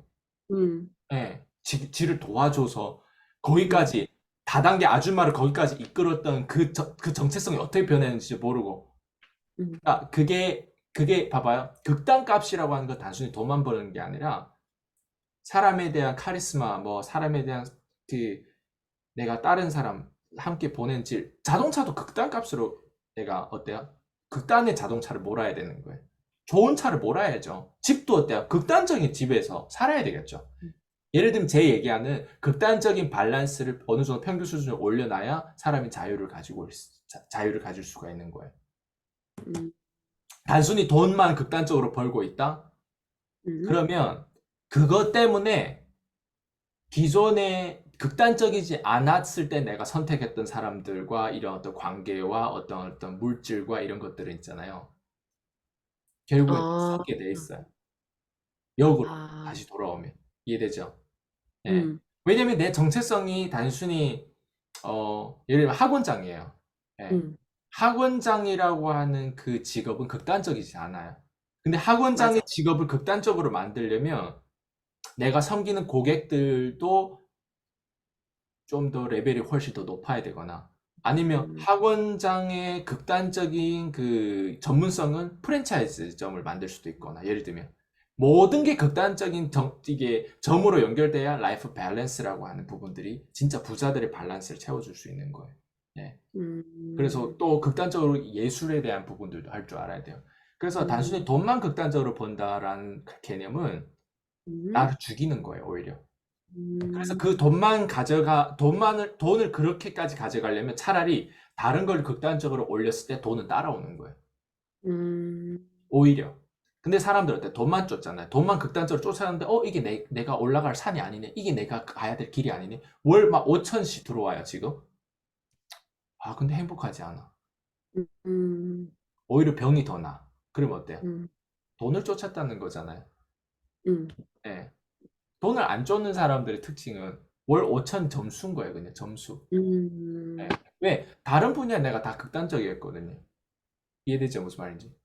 [SPEAKER 1] 음,
[SPEAKER 2] 예, 지를 도와줘서
[SPEAKER 1] 음,
[SPEAKER 2] 거기까지 다단계 아줌마를 거기까지 이끌었던 그 정체성이 어떻게 변했는지 모르고.
[SPEAKER 1] 음,
[SPEAKER 2] 아, 그게 봐봐요. 극단값이라고 하는 건 단순히 돈만 버는 게 아니라 사람에 대한 카리스마, 뭐 사람에 대한 그 내가 다른 사람 함께 보낸 자동차도 극단값으로 내가 어때요? 극단의 자동차를 몰아야 되는 거예요. 좋은 차를 몰아야죠. 집도 어때요? 극단적인 집에서 살아야 되겠죠. 예를 들면 제 얘기하는 극단적인 밸런스를 어느 정도 평균 수준을 올려놔야 사람이 자유를 가질 수가 있는 거예요.
[SPEAKER 1] 음.
[SPEAKER 2] 단순히 돈만 극단적으로 벌고 있다?
[SPEAKER 1] 음.
[SPEAKER 2] 그러면 그것 때문에 기존에 극단적이지 않았을 때 내가 선택했던 사람들과 이런 어떤 관계와 어떤 물질과 이런 것들은 있잖아요. 결국엔 다
[SPEAKER 1] 아,
[SPEAKER 2] 섞게 돼 있어요. 역으로
[SPEAKER 1] 아,
[SPEAKER 2] 다시 돌아오면. 이해되죠? 예.
[SPEAKER 1] 음,
[SPEAKER 2] 왜냐면 내 정체성이 단순히 예를 들면 학원장이에요. 예.
[SPEAKER 1] 음,
[SPEAKER 2] 학원장이라고 하는 그 직업은 극단적이지 않아요. 근데 학원장의
[SPEAKER 1] 맞아.
[SPEAKER 2] 직업을 극단적으로 만들려면 내가 섬기는 고객들도 좀 더 레벨이 훨씬 더 높아야 되거나 아니면
[SPEAKER 1] 음,
[SPEAKER 2] 학원장의 극단적인 그 전문성은 프랜차이즈점을 만들 수도 있거나 예를 들면 모든 게 극단적인 이게 점으로 연결돼야 라이프 밸런스라고 하는 부분들이 진짜 부자들의 밸런스를 채워줄 수 있는 거예요. 예. 그래서
[SPEAKER 1] 음,
[SPEAKER 2] 또 극단적으로 예술에 대한 부분들도 할 줄 알아야 돼요. 그래서 단순히
[SPEAKER 1] 음,
[SPEAKER 2] 돈만 극단적으로 번다라는 그 개념은
[SPEAKER 1] 음,
[SPEAKER 2] 나를 죽이는 거예요, 오히려. 그래서
[SPEAKER 1] 음,
[SPEAKER 2] 그 돈을 그렇게까지 가져가려면 차라리 다른 걸 극단적으로 올렸을 때 돈은 따라오는 거예요.
[SPEAKER 1] 음,
[SPEAKER 2] 오히려. 근데 사람들 어때? 돈만 쫓잖아요. 돈만 극단적으로 쫓아가는데, 이게 내가 올라갈 산이 아니네. 이게 내가 가야 될 길이 아니네. 월 막 5천씩 들어와요, 지금. 아, 근데 행복하지 않아.
[SPEAKER 1] 음,
[SPEAKER 2] 오히려 병이 더 나. 그러면 어때요?
[SPEAKER 1] 음,
[SPEAKER 2] 돈을 쫓았다는 거잖아요.
[SPEAKER 1] 음,
[SPEAKER 2] 예. 돈을 안 쫓는 사람들의 특징은 월 5천 점수인 거예요, 그냥 점수.
[SPEAKER 1] 음,
[SPEAKER 2] 예. 왜? 다른 분야 내가 다 극단적이었거든요. 이해되죠? 무슨 말인지?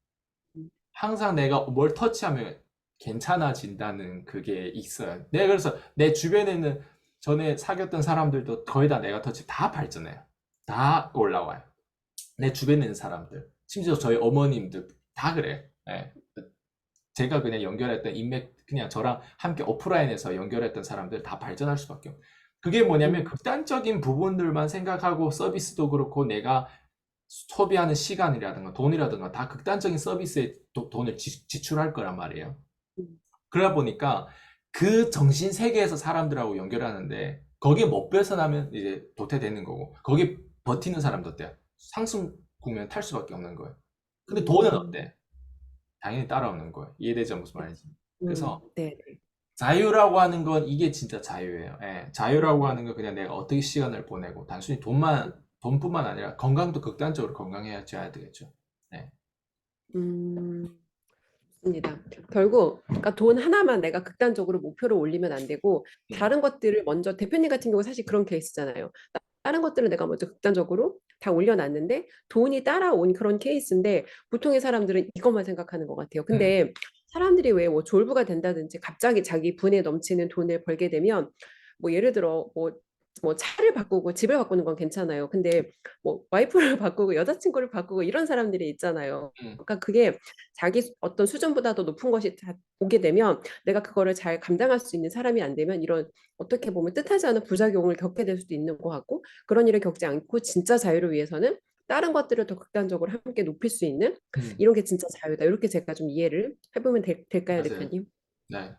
[SPEAKER 2] 항상 내가 뭘 터치하면 괜찮아진다는 그게 있어요. 내가 그래서 내 주변에 있는 전에 사귀었던 사람들도 거의 다 내가 터치 다 발전해요. 다 올라와요. 내 주변에 있는 사람들. 심지어 저희 어머님들 다 그래. 예. 제가 그냥 연결했던 인맥, 그냥 저랑 함께 오프라인에서 연결했던 사람들 다 발전할 수밖에 없어요. 그게 뭐냐면
[SPEAKER 1] 음,
[SPEAKER 2] 극단적인 부분들만 생각하고 서비스도 그렇고 내가 소비하는 시간이라든가 돈이라든가 다 극단적인 서비스에 돈을 지출할 거란 말이에요.
[SPEAKER 1] 음,
[SPEAKER 2] 그러다 보니까 그 정신 세계에서 사람들하고 연결하는데 거기에 못 벗어나면 이제 도태되는 거고 거기에 버티는 사람도 어때요? 상승 국면 탈 수밖에 없는 거예요. 근데 돈은
[SPEAKER 1] 음,
[SPEAKER 2] 어때? 당연히 따라오는 거예요. 이해되죠? 무슨 말인지. 그래서
[SPEAKER 1] 네.
[SPEAKER 2] 자유라고 하는 건 이게 진짜 자유예요. 예, 자유라고 하는 건 그냥 내가 어떻게 시간을 보내고 단순히 돈뿐만 아니라 건강도 극단적으로 건강해야 되겠죠. 네.
[SPEAKER 1] 음, 맞습니다. 결국 그러니까 돈 하나만 내가 극단적으로 목표를 올리면 안 되고
[SPEAKER 2] 음,
[SPEAKER 1] 다른 것들을 먼저 대표님 같은 경우 사실 그런 케이스잖아요. 다른 것들은 내가 먼저 극단적으로 다 올려놨는데 돈이 따라온 그런 케이스인데 보통의 사람들은 이것만 생각하는 것 같아요.
[SPEAKER 2] 음,
[SPEAKER 1] 근데 사람들이 왜 뭐 졸부가 된다든지 갑자기 자기 분에 넘치는 돈을 벌게 되면 뭐 예를 들어 뭐 차를 바꾸고 집을 바꾸는 건 괜찮아요. 근데 뭐 와이프를 바꾸고 여자친구를 바꾸고 이런 사람들이 있잖아요.
[SPEAKER 2] 음,
[SPEAKER 1] 그러니까 그게 자기 어떤 수준보다 더 높은 것이 다 오게 되면 내가 그거를 잘 감당할 수 있는 사람이 안 되면 이런 어떻게 보면 뜻하지 않은 부작용을 겪게 될 수도 있는 것 같고 그런 일을 겪지 않고 진짜 자유를 위해서는 다른 것들을 더 극단적으로 함께 높일 수 있는
[SPEAKER 2] 음,
[SPEAKER 1] 이런 게 진짜 자유다. 이렇게 제가 좀 이해를 해보면 될까요,
[SPEAKER 2] 맞아요.
[SPEAKER 1] 대표님?
[SPEAKER 2] 네.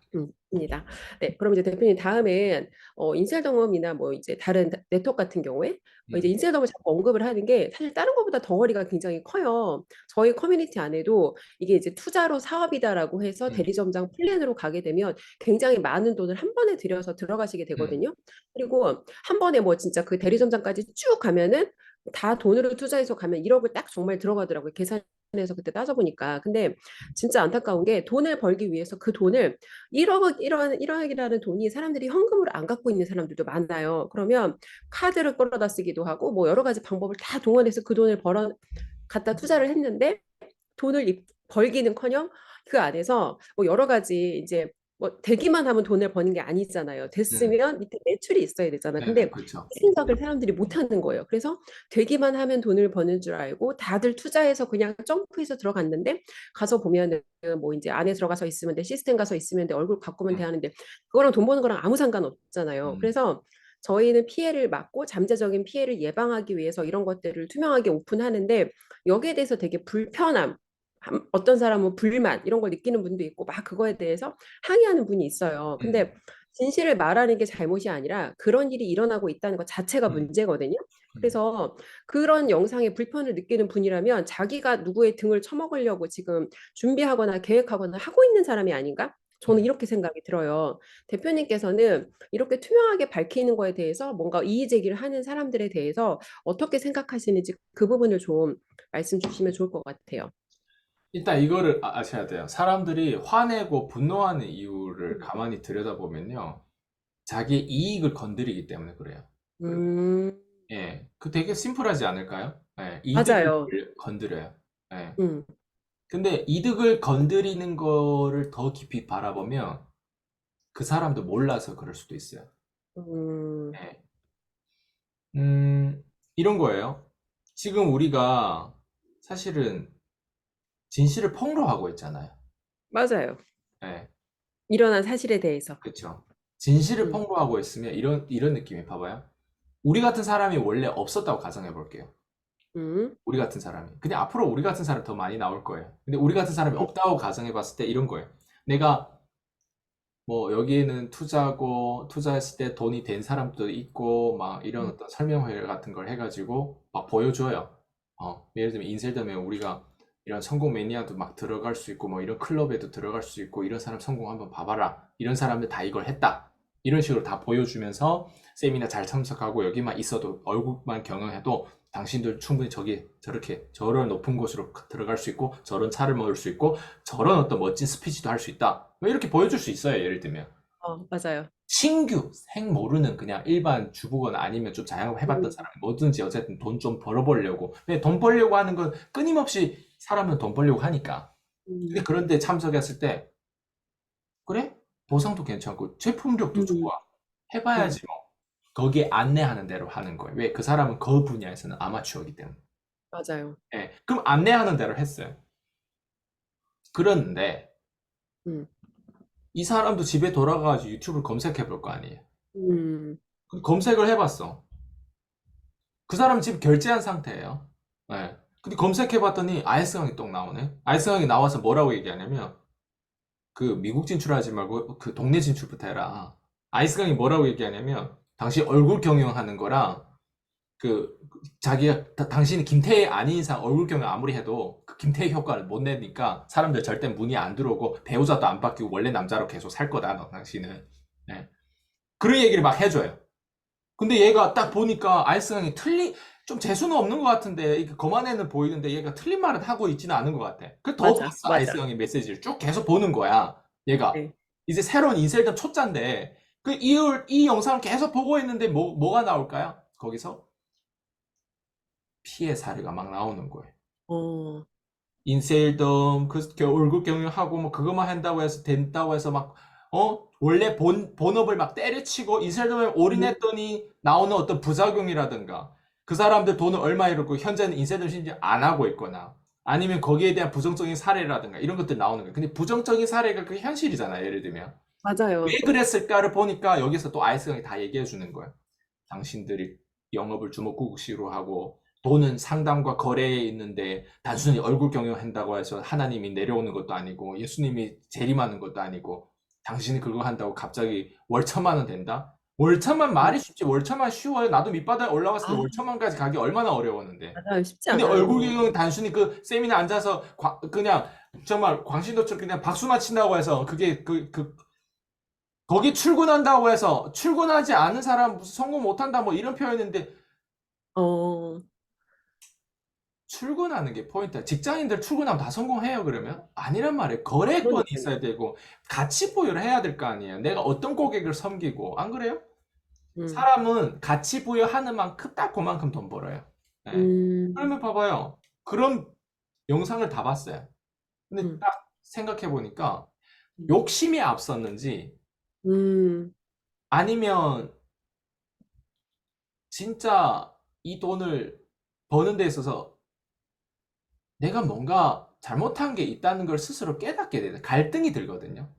[SPEAKER 1] 입니다. 네, 그럼 이제 대표님 다음엔 인셀덤업이나 뭐 이제 다른 네트워크 같은 경우에 이제
[SPEAKER 2] 음,
[SPEAKER 1] 인셀덤을 자꾸 언급을 하는 게 사실 다른 것보다 덩어리가 굉장히 커요. 저희 커뮤니티 안에도 이게 이제 투자로 사업이다라고 해서
[SPEAKER 2] 음,
[SPEAKER 1] 대리점장 플랜으로 가게 되면 굉장히 많은 돈을 한 번에 들여서 들어가시게
[SPEAKER 2] 음,
[SPEAKER 1] 되거든요. 그리고 한 번에 뭐 진짜 그 대리점장까지 쭉 가면은 다 돈으로 투자해서 가면 1억을 딱 정말 들어가더라고요. 계산해서 그때 따져보니까. 근데 진짜 안타까운 게 돈을 벌기 위해서 그 돈을 1억이라는 돈이 사람들이 현금으로 안 갖고 있는 사람들도 많아요. 그러면 카드를 끌어다 쓰기도 하고 뭐 여러 가지 방법을 다 동원해서 그 돈을 벌어 갖다 투자를 했는데 돈을 벌기는커녕 그 안에서 뭐 여러 가지 이제 뭐 되기만 하면 돈을 버는 게 아니잖아요.
[SPEAKER 2] 음.
[SPEAKER 1] 됐으면 밑에 매출이 있어야 되잖아.
[SPEAKER 2] 네네,
[SPEAKER 1] 근데
[SPEAKER 2] 그렇죠.
[SPEAKER 1] 그 생각을 사람들이 못 하는 거예요. 그래서 되기만 하면 돈을 버는 줄 알고 다들 투자해서 그냥 점프해서 들어갔는데 가서 보면은 뭐 이제 안에 들어가서 있으면 돼 시스템 가서 있으면 돼 얼굴 바꾸면 돼
[SPEAKER 2] 음,
[SPEAKER 1] 하는데 그거랑 돈 버는 거랑 아무 상관 없잖아요.
[SPEAKER 2] 음,
[SPEAKER 1] 그래서 저희는 피해를 막고 잠재적인 피해를 예방하기 위해서 이런 것들을 투명하게 오픈하는데 여기에 대해서 되게 불편함 어떤 사람은 불만 이런 걸 느끼는 분도 있고 막 그거에 대해서 항의하는 분이 있어요.
[SPEAKER 2] 음,
[SPEAKER 1] 근데 진실을 말하는 게 잘못이 아니라 그런 일이 일어나고 있다는 것 자체가
[SPEAKER 2] 음.
[SPEAKER 1] 문제거든요.
[SPEAKER 2] 음,
[SPEAKER 1] 그래서 그런 영상에 불편을 느끼는 분이라면 자기가 누구의 등을 쳐먹으려고 지금 준비하거나 계획하거나 하고 있는 사람이 아닌가? 저는
[SPEAKER 2] 음.
[SPEAKER 1] 이렇게 생각이 들어요. 대표님께서는 이렇게 투명하게 밝히는 거에 대해서 뭔가 이의 제기를 하는 사람들에 대해서 어떻게 생각하시는지 그 부분을 좀 말씀 주시면 좋을 것 같아요.
[SPEAKER 2] 일단 이거를 아셔야 돼요. 사람들이 화내고 분노하는 이유를
[SPEAKER 1] 음,
[SPEAKER 2] 가만히 들여다보면요. 자기 이익을 건드리기 때문에 그래요.
[SPEAKER 1] 음,
[SPEAKER 2] 예. 그 되게 심플하지 않을까요? 예.
[SPEAKER 1] 맞아요.
[SPEAKER 2] 이득을 건드려요. 예.
[SPEAKER 1] 음,
[SPEAKER 2] 근데 이득을 건드리는 거를 더 깊이 바라보면 그 사람도 몰라서 그럴 수도 있어요.
[SPEAKER 1] 음,
[SPEAKER 2] 예. 음, 이런 거예요. 지금 우리가 사실은 진실을 폭로하고 있잖아요.
[SPEAKER 1] 맞아요.
[SPEAKER 2] 예.
[SPEAKER 1] 일어난 사실에 대해서.
[SPEAKER 2] 그쵸. 진실을
[SPEAKER 1] 음,
[SPEAKER 2] 폭로하고 있으면 이런 느낌이 봐봐요. 우리 같은 사람이 원래 없었다고 가정해 볼게요.
[SPEAKER 1] 음,
[SPEAKER 2] 우리 같은 사람이. 근데 앞으로 우리 같은 사람 더 많이 나올 거예요. 근데 우리 같은 사람이
[SPEAKER 1] 음,
[SPEAKER 2] 없다고 가정해 봤을 때 이런 거예요. 내가 뭐 여기에는 투자고 투자했을 때 돈이 된 사람도 있고 막 이런
[SPEAKER 1] 음,
[SPEAKER 2] 어떤 설명회 같은 걸 해가지고 막 보여줘요. 예를 들면 인셀덤에 우리가 이런 성공 매니아도 막 들어갈 수 있고 뭐 이런 클럽에도 들어갈 수 있고 이런 사람 성공 한번 봐봐라. 이런 사람들 다 이걸 했다. 이런 식으로 다 보여주면서 세미나 잘 참석하고 여기만 있어도 얼굴만 경영해도 당신들 충분히 저기 저렇게 저런 높은 곳으로 들어갈 수 있고 저런 차를 먹을 수 있고 저런 어떤 멋진 스피치도 할 수 있다. 뭐 이렇게 보여줄 수 있어요. 예를 들면.
[SPEAKER 1] 맞아요.
[SPEAKER 2] 신규, 생 모르는 그냥 일반 주부거나 아니면 좀 자영업 해봤던
[SPEAKER 1] 음,
[SPEAKER 2] 사람, 뭐든지 어쨌든 돈 좀 벌어보려고. 근데 돈 벌려고 하는 건 끊임없이 사람은 돈 벌려고 하니까. 근데
[SPEAKER 1] 음,
[SPEAKER 2] 그런데 참석했을 때, 그래? 보상도 괜찮고, 제품력도
[SPEAKER 1] 음,
[SPEAKER 2] 좋아.
[SPEAKER 1] 음,
[SPEAKER 2] 해봐야지 뭐. 거기에 안내하는 대로 하는 거예요. 왜? 그 사람은 그 분야에서는 아마추어이기 때문에.
[SPEAKER 1] 맞아요.
[SPEAKER 2] 예. 그럼 안내하는 대로 했어요. 그런데,
[SPEAKER 1] 음,
[SPEAKER 2] 이 사람도 집에 돌아가가지고 유튜브를 검색해 볼 거 아니에요.
[SPEAKER 1] 음,
[SPEAKER 2] 검색을 해봤어. 그 사람 집 결제한 상태예요. 네. 근데 검색해봤더니 아이스강이 똥 나오네. 아이스강이 나와서 뭐라고 얘기하냐면 그 미국 진출하지 말고 그 동네 진출부터 해라. 아이스강이 뭐라고 얘기하냐면 당신 얼굴 경영하는 거랑 그 자기가 당신이 김태희 아닌 이상 얼굴 경영 아무리 해도 그 김태희 효과를 못 내니까 사람들 절대 문이 안 들어오고 배우자도 안 바뀌고 원래 남자로 계속 살 거다. 너 당신은. 네. 그런 얘기를 막 해줘요. 근데 얘가 딱 보니까 아이스강이 좀 재수는 없는 것 같은데, 이게 거만해는 보이는데 얘가 틀린 말은 하고 있지는 않은 것 같아. 그래서 더
[SPEAKER 1] 맞아,
[SPEAKER 2] 봤어,
[SPEAKER 1] 맞아.
[SPEAKER 2] 아이스강의 메시지를. 쭉 계속 보는 거야, 얘가.
[SPEAKER 1] 네.
[SPEAKER 2] 이제 새로운 인셀덤 초짜인데, 이 영상을 계속 보고 있는데, 뭐가 나올까요? 거기서? 피해 사례가 막 나오는 거예요.
[SPEAKER 1] 어,
[SPEAKER 2] 인셀덤, 얼굴 경영하고, 뭐, 그것만 한다고 해서, 된다고 해서 막, 원래 본업을 막 때려치고, 인셀덤에
[SPEAKER 1] 음,
[SPEAKER 2] 올인했더니 나오는 어떤 부작용이라든가, 그 사람들 돈을 얼마 잃었고, 현재는 인셀덤 심지어 안 하고 있거나, 아니면 거기에 대한 부정적인 사례라든가, 이런 것들 나오는 거예요. 근데 부정적인 사례가 그게 현실이잖아요, 예를 들면. 왜
[SPEAKER 1] 맞아요.
[SPEAKER 2] 그랬을까를 보니까 여기서 또 아이스강이 다 얘기해 주는 거예요. 당신들이 영업을 주먹구구식으로 하고 돈은 상담과 거래에 있는데 단순히 얼굴 경영한다고 해서 하나님이 내려오는 것도 아니고 예수님이 재림하는 것도 아니고 당신이 그거 한다고 갑자기 월 1,000만 원 된다? 월 1,000만
[SPEAKER 1] 음,
[SPEAKER 2] 말이 쉽지 월 1,000만 쉬워요. 나도 밑바닥에 올라갔을 때
[SPEAKER 1] 아,
[SPEAKER 2] 월 1,000만까지 가기 얼마나 어려웠는데.
[SPEAKER 1] 맞아요. 쉽지
[SPEAKER 2] 근데 얼굴
[SPEAKER 1] 않아요.
[SPEAKER 2] 경영은 단순히 그 세미나 앉아서 그냥 정말 광신도처럼 그냥 박수만 친다고 해서 그게 거기 출근한다고 해서 출근하지 않은 사람 무슨 성공 못한다 뭐 이런 표현인데
[SPEAKER 1] 어,
[SPEAKER 2] 출근하는 게 포인트야. 직장인들 출근하면 다 성공해요, 그러면? 아니란 말이에요. 거래권이
[SPEAKER 1] 그러니까요.
[SPEAKER 2] 있어야 되고, 가치 부여를 해야 될 거 아니에요. 내가 어떤 고객을 섬기고, 안 그래요?
[SPEAKER 1] 음,
[SPEAKER 2] 사람은 가치 부여하는 만큼 딱 그만큼 돈 벌어요. 네.
[SPEAKER 1] 음,
[SPEAKER 2] 그러면 봐봐요. 그런 영상을 다 봤어요. 근데
[SPEAKER 1] 음,
[SPEAKER 2] 딱 생각해보니까,
[SPEAKER 1] 음,
[SPEAKER 2] 욕심이 앞섰는지,
[SPEAKER 1] 음,
[SPEAKER 2] 아니면 진짜 이 돈을 버는 데 있어서 내가 뭔가 잘못한 게 있다는 걸 스스로 깨닫게 되는 갈등이 들거든요.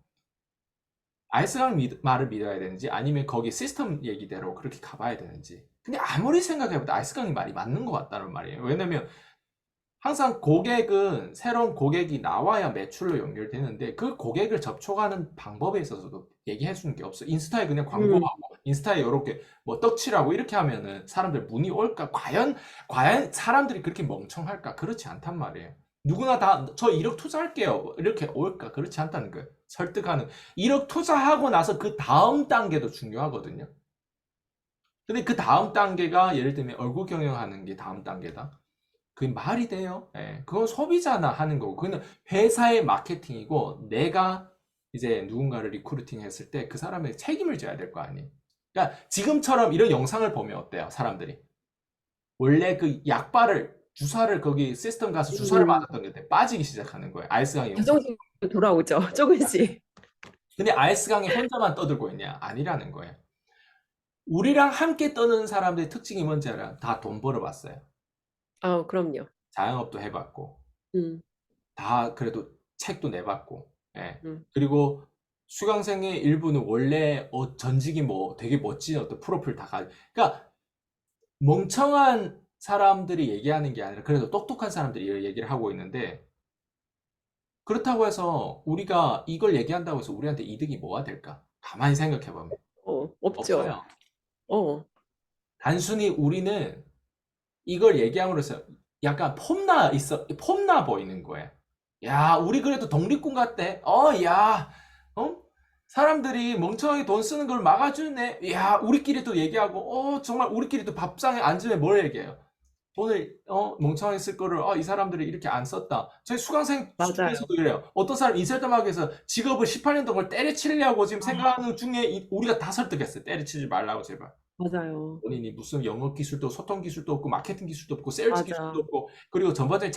[SPEAKER 2] 아이스강 말을 믿어야 되는지 아니면 거기 시스템 얘기대로 그렇게 가봐야 되는지. 근데 아무리 생각해봐도 아이스강이 말이 맞는 것 같다는 말이에요. 왜냐면 항상 고객은 새로운 고객이 나와야 매출로 연결되는데 그 고객을 접촉하는 방법에 있어서도 얘기해 주는 게 없어. 인스타에 그냥
[SPEAKER 1] 음,
[SPEAKER 2] 광고하고 인스타에 이렇게 뭐 떡칠하고 이렇게 하면은 사람들 문의 올까? 과연 사람들이 그렇게 멍청할까? 그렇지 않단 말이에요. 누구나 다 저 1억 투자할게요. 이렇게 올까? 그렇지 않다는 거예요. 설득하는 1억 투자하고 나서 그 다음 단계도 중요하거든요. 근데 그 다음 단계가 예를 들면 얼굴 경영하는 게 다음 단계다. 그게 말이 돼요? 예, 그건 소비자나 하는 거고, 그거는 회사의 마케팅이고, 내가 이제 누군가를 리크루팅 했을 때 그 사람의 책임을 져야 될 거 아니에요. 그러니까 지금처럼 이런 영상을 보면 어때요, 사람들이? 원래 그 주사를 거기 시스템 가서 주사를
[SPEAKER 1] 음.
[SPEAKER 2] 맞았던 게 빠지기 시작하는 거예요. 아이스강의 영상.
[SPEAKER 1] 교정식으로 돌아오죠. 조금씩.
[SPEAKER 2] 근데 아이스강이 혼자만 떠들고 있냐? 아니라는 거예요. 우리랑 함께 떠드는 사람들의 특징이 뭔지 알아? 다 돈 벌어봤어요.
[SPEAKER 1] 아, 그럼요.
[SPEAKER 2] 자영업도 해봤고,
[SPEAKER 1] 음,
[SPEAKER 2] 다 그래도 책도 내봤고, 예.
[SPEAKER 1] 음.
[SPEAKER 2] 그리고 수강생의 일부는 원래 전직이 뭐 되게 멋진 어떤 프로필 그러니까 멍청한 사람들이 얘기하는 게 아니라 그래도 똑똑한 사람들이 이 얘기를 하고 있는데 그렇다고 해서 우리가 이걸 얘기한다고 해서 우리한테 이득이 뭐가 될까? 가만히 생각해 보면
[SPEAKER 1] 없죠.
[SPEAKER 2] 없어요.
[SPEAKER 1] 어,
[SPEAKER 2] 단순히 우리는 이걸 얘기함으로써 약간 폼나 보이는 거예요. 야, 우리 그래도 독립군 같대. 야, 어? 사람들이 멍청하게 돈 쓰는 걸 막아주네. 야, 우리끼리도 얘기하고, 정말 우리끼리도 밥상에 앉으면 뭘 얘기해요? 돈을, 멍청하게 쓸 거를, 이 사람들이 이렇게 안 썼다. 저희 수강생
[SPEAKER 1] 맞아요.
[SPEAKER 2] 중에서도 이래요. 어떤 사람 인쇄점학에서 직업을 18년 동안 때려치려고 지금
[SPEAKER 1] 아,
[SPEAKER 2] 생각하는 중에 우리가 다 설득했어요. 때려치지 말라고 제발.
[SPEAKER 1] 맞아요.
[SPEAKER 2] 본인이 무슨 영어 기술도 소통 기술도 없고 마케팅 기술도 없고 세일즈 기술도
[SPEAKER 1] 맞아.
[SPEAKER 2] 없고 그리고 전반적인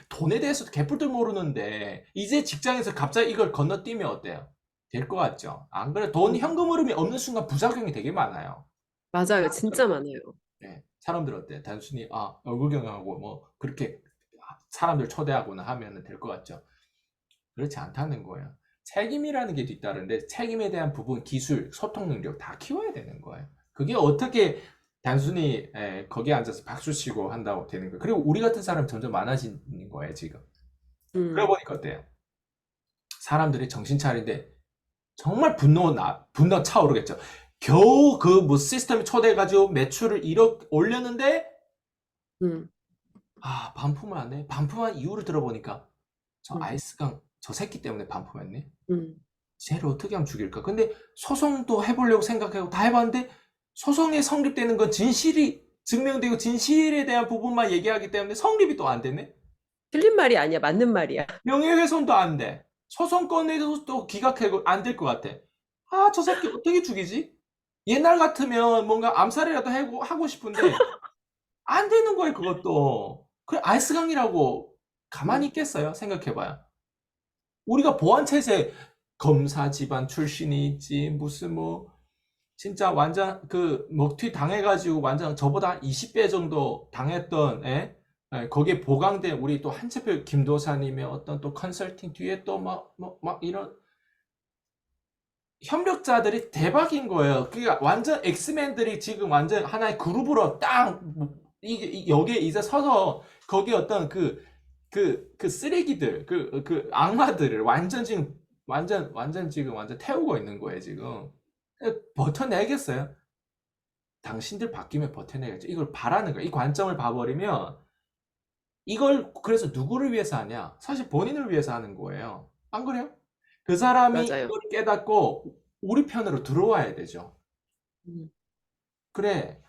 [SPEAKER 2] 돈에 대해서도 개뿔도 모르는데 이제 직장에서 갑자기 이걸 건너뛰면 어때요? 될 것 같죠? 안 그래? 돈
[SPEAKER 1] 음,
[SPEAKER 2] 현금 흐름이 없는 순간 부작용이 되게 많아요.
[SPEAKER 1] 맞아요. 진짜 많아요.
[SPEAKER 2] 네. 사람들 어때? 단순히 얼굴 경영하고 뭐 그렇게 사람들 초대하거나 하면 될 것 같죠? 그렇지 않다는 거예요. 책임이라는 게 뒤따른데 책임에 대한 부분, 기술, 소통 능력 다 키워야 되는 거예요. 그게 어떻게 단순히 거기에 앉아서 박수 치고 한다고 되는 거예요. 그리고 우리 같은 사람이 점점 많아지는 거예요, 지금. 그래
[SPEAKER 1] 음,
[SPEAKER 2] 보니까 어때요? 사람들이 정신 차린데 정말 분노 차오르겠죠. 겨우 그 뭐 시스템 초대해가지고 매출을 1억 올렸는데
[SPEAKER 1] 음,
[SPEAKER 2] 반품을 안 해. 반품한 이유를 들어보니까 저
[SPEAKER 1] 음,
[SPEAKER 2] 아이스강 저 새끼 때문에 반품했네.
[SPEAKER 1] 음.
[SPEAKER 2] 쟤를 어떻게 하면 죽일까? 근데 소송도 해보려고 생각하고 다 해봤는데 소송이 성립되는 건 진실이 증명되고 진실에 대한 부분만 얘기하기 때문에 성립이 또 안 되네?
[SPEAKER 1] 틀린 말이 아니야. 맞는 말이야.
[SPEAKER 2] 명예훼손도 안 돼. 소송권에도 또 기각하고 안 될 것 같아. 저 새끼 어떻게 죽이지? 옛날 같으면 뭔가 암살이라도 하고 싶은데 안 되는 거예요, 그것도. 그래, 아이스강이라고 가만히
[SPEAKER 1] 음,
[SPEAKER 2] 있겠어요? 생각해봐요. 우리가 보안체제 검사 집안 출신이 있지, 무슨 뭐, 진짜 완전 그 먹튀 당해가지고 완전 저보다 한 20배 정도 당했던 거기에 보강된 우리 또 한채표 김도사님의 어떤 또 컨설팅 뒤에 또 막 이런 협력자들이 대박인 거예요. 그러니까 완전 엑스맨들이 지금 완전 하나의 그룹으로 딱 여기에 이제 서서 거기에 어떤 그 쓰레기들 그 악마들을 완전 지금 완전 태우고 있는 거예요 지금. 버텨내겠어요? 당신들 바뀌면 버텨내겠죠. 이걸 바라는 거야. 이 관점을 봐버리면 이걸 그래서 누구를 위해서 하냐? 사실 본인을 위해서 하는 거예요. 안 그래요? 그 사람이
[SPEAKER 1] 맞아요.
[SPEAKER 2] 이걸 깨닫고 우리 편으로 들어와야 되죠.
[SPEAKER 1] 음,
[SPEAKER 2] 그래,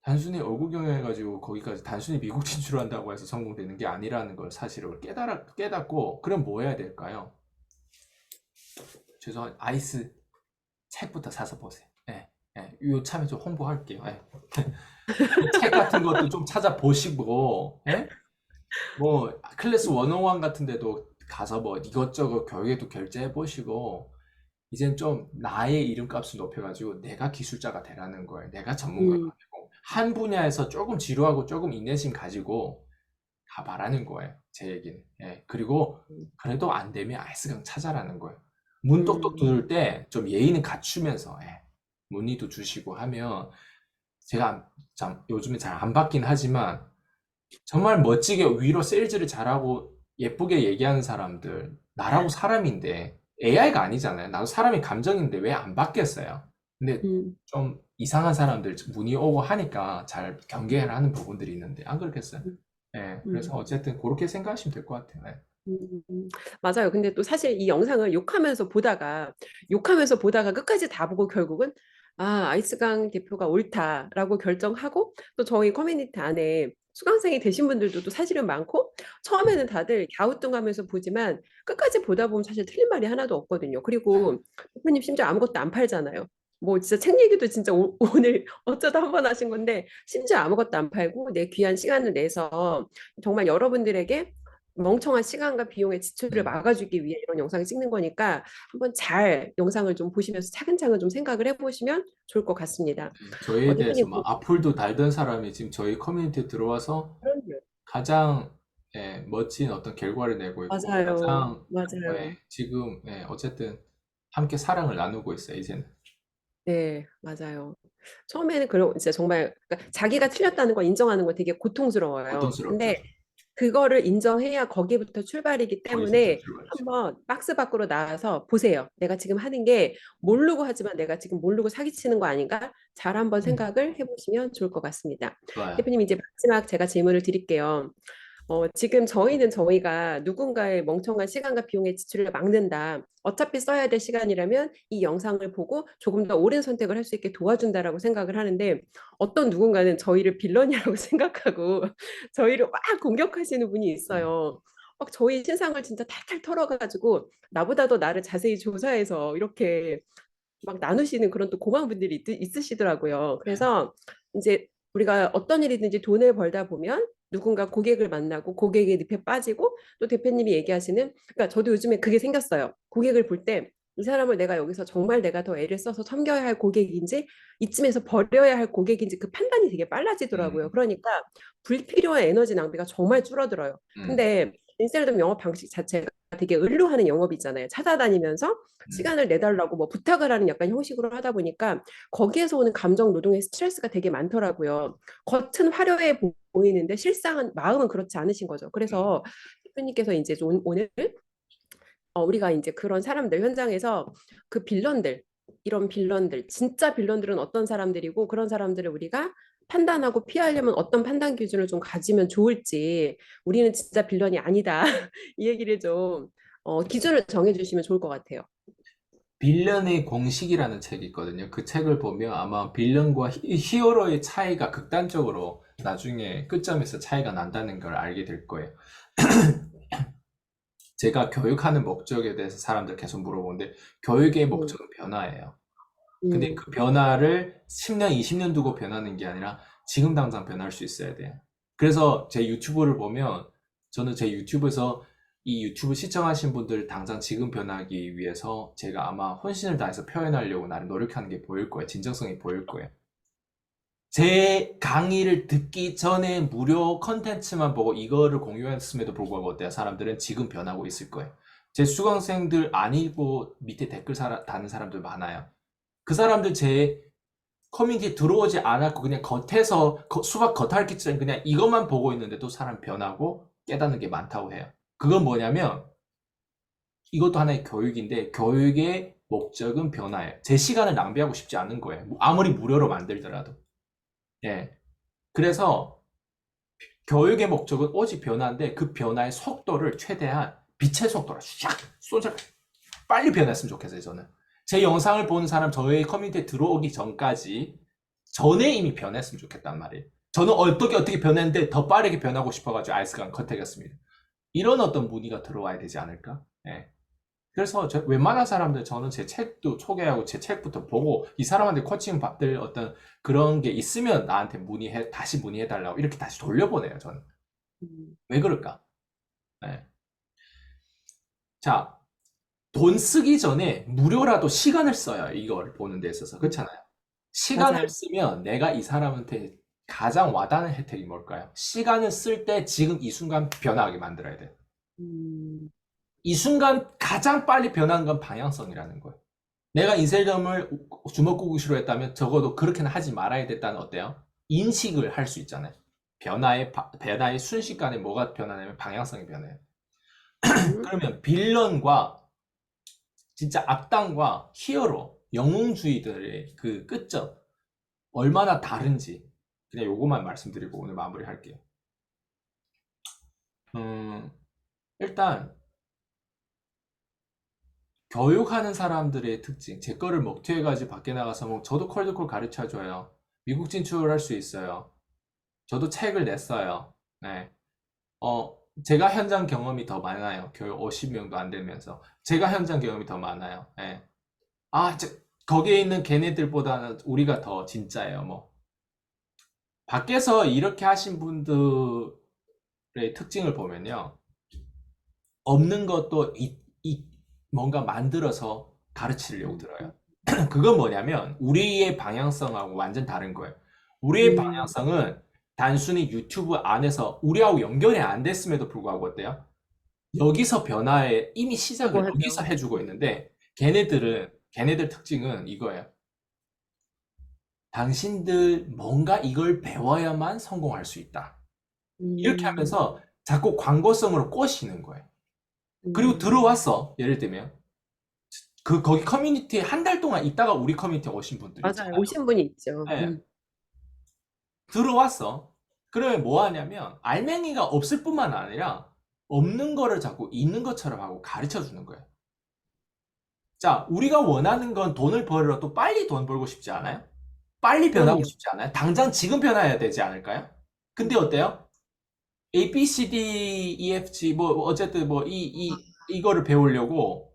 [SPEAKER 2] 단순히 얼굴 경영해가지고 거기까지 단순히 미국 진출한다고 해서 성공되는 게 아니라는 걸 사실을 깨닫고 그럼 뭐 해야 될까요? 죄송한 아이스 책부터 사서 보세요. 예, 예, 요 참에 좀 홍보할게요. 예. 책 같은 것도 좀 찾아보시고, 예? 뭐 클래스 101 같은 데도 가서 뭐 이것저것 교육에도 결제해 보시고 이젠 좀 나의 이름값을 높여가지고 내가 기술자가 되라는 거예요. 내가 전문가가
[SPEAKER 1] 음,
[SPEAKER 2] 되고 한 분야에서 조금 지루하고 조금 인내심 가지고 가봐라는 거예요. 제 얘기는. 예. 그리고 그래도 안 되면 아이스강 찾아라는 거예요. 문 똑똑
[SPEAKER 1] 음,
[SPEAKER 2] 두들 때 좀 예의는 갖추면서 문의도 주시고 하면 제가 참 요즘에 잘 안 받긴 하지만 정말 멋지게 위로 세일즈를 잘하고 예쁘게 얘기하는 사람들, 나라고 사람인데 AI가 아니잖아요. 나도 사람이 감정인데 왜 안 바뀌었어요? 근데
[SPEAKER 1] 음,
[SPEAKER 2] 좀 이상한 사람들 문의 오고 하니까 잘 경계를 하는 부분들이 있는데 안 그렇겠어요?
[SPEAKER 1] 음,
[SPEAKER 2] 네, 그래서
[SPEAKER 1] 음.
[SPEAKER 2] 어쨌든 그렇게 생각하시면 될 것 같아요. 네.
[SPEAKER 1] 맞아요. 근데 또 사실 이 영상을 욕하면서 보다가 끝까지 다 보고 결국은 아이스강 대표가 옳다라고 결정하고 또 저희 커뮤니티 안에 수강생이 되신 분들도 또 사실은 많고 처음에는 다들 갸우뚱하면서 보지만 끝까지 보다 보면 사실 틀린 말이 하나도 없거든요. 그리고 대표님 심지어 아무것도 안 팔잖아요. 뭐 진짜 책 얘기도 진짜 오늘 어쩌다 한 번 하신 건데 심지어 아무것도 안 팔고 내 귀한 시간을 내서 정말 여러분들에게 멍청한 시간과 비용의 지출을
[SPEAKER 2] 음,
[SPEAKER 1] 막아주기 위해 이런 영상을 찍는 거니까 한번 잘 영상을 좀 보시면서 차근차근 좀 생각을 해보시면 좋을 것 같습니다.
[SPEAKER 2] 저희에 대해서
[SPEAKER 1] 대표님,
[SPEAKER 2] 막 악플도 달던 사람이 지금 저희 커뮤니티에 들어와서
[SPEAKER 1] 그럼요.
[SPEAKER 2] 가장 멋진 어떤 결과를 내고 있고
[SPEAKER 1] 맞아요.
[SPEAKER 2] 가장
[SPEAKER 1] 맞아요.
[SPEAKER 2] 지금 어쨌든 함께 사랑을 나누고 있어요, 이제는.
[SPEAKER 1] 네, 맞아요. 처음에는 그런 진짜 정말 그러니까 자기가 틀렸다는 걸 인정하는 거 되게 고통스러워요.
[SPEAKER 2] 고통스럽죠.
[SPEAKER 1] 근데 그거를 인정해야 거기부터 출발이기
[SPEAKER 2] 거기서부터
[SPEAKER 1] 때문에
[SPEAKER 2] 출발이죠.
[SPEAKER 1] 한번 박스 밖으로 나와서 보세요. 내가 지금 하는 게 모르고 하지만 내가 지금 모르고 사기치는 거 아닌가? 잘 한번 생각을 해보시면 좋을 것 같습니다.
[SPEAKER 2] 좋아요.
[SPEAKER 1] 대표님 이제 마지막 제가 질문을 드릴게요. 지금 저희는 저희가 누군가의 멍청한 시간과 비용의 지출을 막는다. 어차피 써야 될 시간이라면 이 영상을 보고 조금 더 옳은 선택을 할 수 있게 도와준다라고 생각을 하는데 어떤 누군가는 저희를 빌런이라고 생각하고 저희를 막 공격하시는 분이
[SPEAKER 2] 음,
[SPEAKER 1] 있어요. 막 저희 신상을 진짜 탈탈 털어가지고 나보다도 나를 자세히 조사해서 이렇게 막 나누시는 그런 또 고마운 분들이 있으시더라고요. 그래서 이제 우리가 어떤 일이든지 돈을 벌다 보면 누군가 고객을 만나고 고객의 늪에 빠지고 또 대표님이 얘기하시는 그러니까 저도 요즘에 그게 생겼어요. 고객을 볼 때 이 사람을 내가 여기서 정말 내가 더 애를 써서 섬겨야 할 고객인지 이쯤에서 버려야 할 고객인지 그 판단이 되게 빨라지더라고요.
[SPEAKER 2] 음,
[SPEAKER 1] 그러니까 불필요한 에너지 낭비가 정말 줄어들어요.
[SPEAKER 2] 음,
[SPEAKER 1] 근데 인셀덤 영업 방식 자체가 되게 을로하는 영업이잖아요. 찾아다니면서
[SPEAKER 2] 음,
[SPEAKER 1] 시간을 내달라고 뭐 부탁을 하는 약간 형식으로 하다 보니까 거기에서 오는 감정 노동의 스트레스가 되게 많더라고요. 겉은 화려해 보이는데 실상은 마음은 그렇지 않으신 거죠.
[SPEAKER 2] 음.
[SPEAKER 1] 그래서 대표님께서 이제 오늘 우리가 이제 그런 사람들 현장에서 그 빌런들 이런 빌런들 진짜 빌런들은 어떤 사람들이고 그런 사람들을 우리가 판단하고 피하려면 어떤 판단 기준을 좀 가지면 좋을지 우리는 진짜 빌런이 아니다 이 얘기를 좀 기준을 정해주시면 좋을 것 같아요.
[SPEAKER 2] 빌런의 공식이라는 책이 있거든요. 그 책을 보면 아마 빌런과 히어로의 차이가 극단적으로 나중에 끝점에서 차이가 난다는 걸 알게 될 거예요. 제가 교육하는 목적에 대해서 사람들 계속 물어보는데 교육의
[SPEAKER 1] 음,
[SPEAKER 2] 목적은 변화예요. 근데
[SPEAKER 1] 음,
[SPEAKER 2] 그 변화를 10년, 20년 두고 변하는 게 아니라 지금 당장 변할 수 있어야 돼요. 그래서 제 유튜브를 보면 저는 제 유튜브에서 이 유튜브 시청하신 분들 당장 지금 변하기 위해서 제가 아마 혼신을 다해서 표현하려고 나를 노력하는 게 보일 거예요. 진정성이 보일 거예요. 제 강의를 듣기 전에 무료 컨텐츠만 보고 이거를 공유했음에도 불구하고 어때요? 사람들은 지금 변하고 있을 거예요. 제 수강생들 아니고 밑에 댓글 다는 사람들 많아요. 그 사람들 제 커뮤니티 들어오지 않았고 그냥 겉에서 수박 겉핥기처럼 그냥 이것만 보고 있는데도 사람 변하고 깨닫는 게 많다고 해요. 그건 뭐냐면 이것도 하나의 교육인데 교육의 목적은 변화예요. 제 시간을 낭비하고 싶지 않은 거예요. 아무리 무료로 만들더라도. 예. 그래서 교육의 목적은 오직 변화인데 그 변화의 속도를 최대한 빛의 속도로 샥 쏘자 빨리 변했으면 좋겠어요, 저는. 제 영상을 보는 사람 저의 커뮤니티에 들어오기 전까지 전에 이미 변했으면 좋겠단 말이에요. 저는 어떻게 변했는데 더 빠르게 변하고 싶어가지고 아이스강 컨택했습니다. 이런 어떤 문의가 들어와야 되지 않을까? 예. 그래서 웬만한 사람들 저는 제 책도 소개하고 제 책부터 보고 이 사람한테 코칭 받을 어떤 그런 게 있으면 나한테 다시 문의해달라고 이렇게 다시 돌려보내요, 저는.
[SPEAKER 1] 음,
[SPEAKER 2] 왜 그럴까? 예. 자, 돈 쓰기 전에 무료라도 시간을 써요, 이걸 보는 데 있어서. 그렇잖아요. 시간을
[SPEAKER 1] 맞아요.
[SPEAKER 2] 쓰면 내가 이 사람한테 가장 와닿는 혜택이 뭘까요? 시간을 쓸 때 지금 이 순간 변화하게 만들어야 돼요.
[SPEAKER 1] 음,
[SPEAKER 2] 이 순간 가장 빨리 변하는 건 방향성이라는 거예요. 내가 인셀점을 주먹구구시로 했다면 적어도 그렇게는 하지 말아야 됐다는 어때요? 인식을 할 수 있잖아요. 변화의 순식간에 뭐가 변하냐면 방향성이 변해요.
[SPEAKER 1] 음,
[SPEAKER 2] 그러면 빌런과 진짜 악당과 히어로, 영웅주의들의 그 끝점, 얼마나 다른지 그냥 요것만 말씀드리고 오늘 마무리할게요. 음, 일단 교육하는 사람들의 특징, 제 거를 먹튀해가지고 밖에 나가서 뭐 저도 콜드콜 가르쳐줘요. 미국 진출할 수 있어요. 저도 책을 냈어요. 네. 제가 현장 경험이 더 많아요. 교육 50명도 안 되면서. 제가 현장 경험이 더 많아요. 네. 거기에 있는 걔네들보다는 우리가 더 진짜예요. 뭐. 밖에서 이렇게 하신 분들의 특징을 보면요. 없는 것도 뭔가 만들어서 가르치려고
[SPEAKER 1] 음,
[SPEAKER 2] 들어요. 그건 뭐냐면 우리의 방향성하고 완전 다른 거예요. 우리의
[SPEAKER 1] 음,
[SPEAKER 2] 방향성은 단순히 유튜브 안에서 우리하고 연결이 안 됐음에도 불구하고 어때요? 여기서 변화의 이미 시작을 여기서
[SPEAKER 1] 하죠.
[SPEAKER 2] 해주고 있는데 걔네들 특징은 이거예요. 당신들 뭔가 이걸 배워야만 성공할 수 있다. 이렇게
[SPEAKER 1] 음,
[SPEAKER 2] 하면서 자꾸 광고성으로 꼬시는 거예요. 그리고
[SPEAKER 1] 음,
[SPEAKER 2] 들어왔어. 예를 들면 거기 커뮤니티에 한 달 동안 있다가 우리 커뮤니티에 오신 분들
[SPEAKER 1] 맞아요.
[SPEAKER 2] 있잖아요.
[SPEAKER 1] 오신 분이 있죠.
[SPEAKER 2] 예, 들어왔어. 그러면 뭐 하냐면 알맹이가 없을 뿐만 아니라 없는 거를 자꾸 있는 것처럼 하고 가르쳐 주는 거예요. 자, 우리가 원하는 건 돈을 벌어 또 빨리 돈 벌고 싶지 않아요? 빨리 변하고
[SPEAKER 1] 그럼요.
[SPEAKER 2] 싶지 않아요? 당장 지금 변화해야 되지 않을까요? 근데 어때요? A, B, C, D, E, F, G 뭐 어쨌든 뭐 이거를 배우려고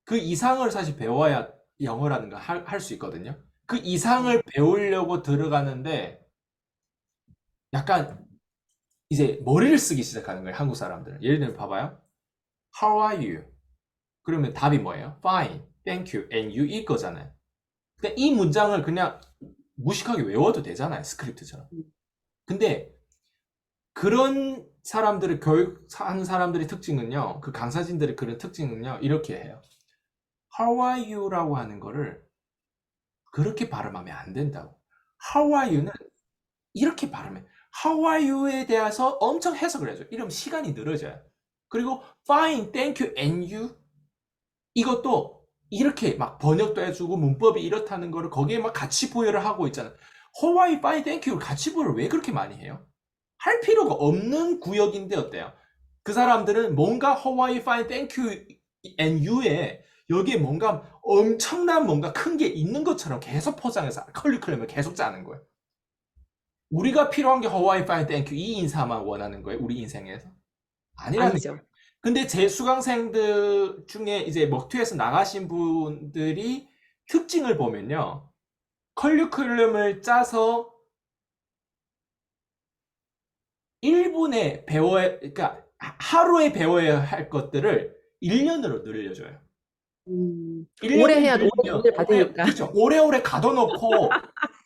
[SPEAKER 2] 그 이상을 사실 배워야 영어라는 걸 할 수 있거든요. 그 이상을 배우려고 들어가는데 약간 이제 머리를 쓰기 시작하는 거예요, 한국 사람들은. 예를 들면 봐봐요. How are you? 그러면 답이 뭐예요? Fine, thank you, and you 이거잖아요. 근데 이 문장을 그냥 무식하게 외워도 되잖아요, 스크립트처럼. 근데 그런 사람들을 교육하는 사람들의 특징은요, 그 강사진들의 그런 특징은요, 이렇게 해요. How are you라고 하는 거를 그렇게 발음하면 안 된다고. How are you는 이렇게 발음해. How are you에 대해서 엄청 해석을 해줘. 이러면 시간이 늘어져요. 그리고 fine, thank you, and you 이것도 이렇게 막 번역도 해주고 문법이 이렇다는 거를 거기에 막 같이 부여를 하고 있잖아요. Hawaii, fine, thank you를 같이 부여를 왜 그렇게 많이 해요? 할 필요가 없는 구역인데 어때요? 그 사람들은 뭔가 Hawaii, fine, thank you, and you에 여기에 뭔가 엄청난 뭔가 큰 게 있는 것처럼 계속 포장해서 커리큘럼을 계속 짜는 거예요. 우리가 필요한 게 Hawaii, fine, thank you 이 인사만 원하는 거예요. 우리 인생에서. 아니라는
[SPEAKER 1] 아니죠.
[SPEAKER 2] 거예요. 근데 제 수강생들 중에 이제 먹튀에서 나가신 분들이 특징을 보면요. 커리큘럼을 짜서 1분에 그러니까 하루에 배워야 할 것들을 1년으로 늘려줘요. 1년을
[SPEAKER 1] 오래 해야 오래
[SPEAKER 2] 늘리면
[SPEAKER 1] 돈을 받으니까.
[SPEAKER 2] 그렇죠. 오래오래 가둬놓고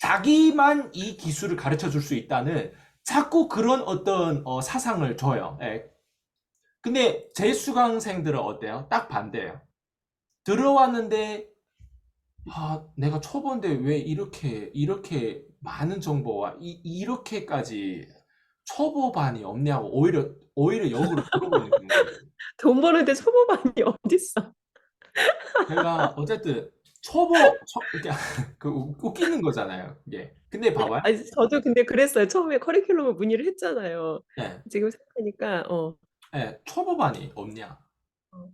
[SPEAKER 2] 자기만 이 기술을 가르쳐 줄 수 있다는 자꾸 그런 어떤 사상을 줘요. 예. 근데 제 수강생들은 어때요? 딱 반대예요. 들어왔는데 내가 초보인데 왜 이렇게 많은 정보와 이렇게까지 초보반이 없냐고 오히려 역으로 물어보는 경우가 있어요.
[SPEAKER 1] 돈 버는데 초보반이 어딨어?
[SPEAKER 2] 제가 어쨌든 이렇게 그 웃기는 거잖아요. 이게. 근데 봐봐요.
[SPEAKER 1] 아니, 저도 근데 그랬어요. 처음에 커리큘럼을 문의를 했잖아요.
[SPEAKER 2] 예,
[SPEAKER 1] 지금 생각하니까,
[SPEAKER 2] 예, 초보반이 없냐?
[SPEAKER 1] 어,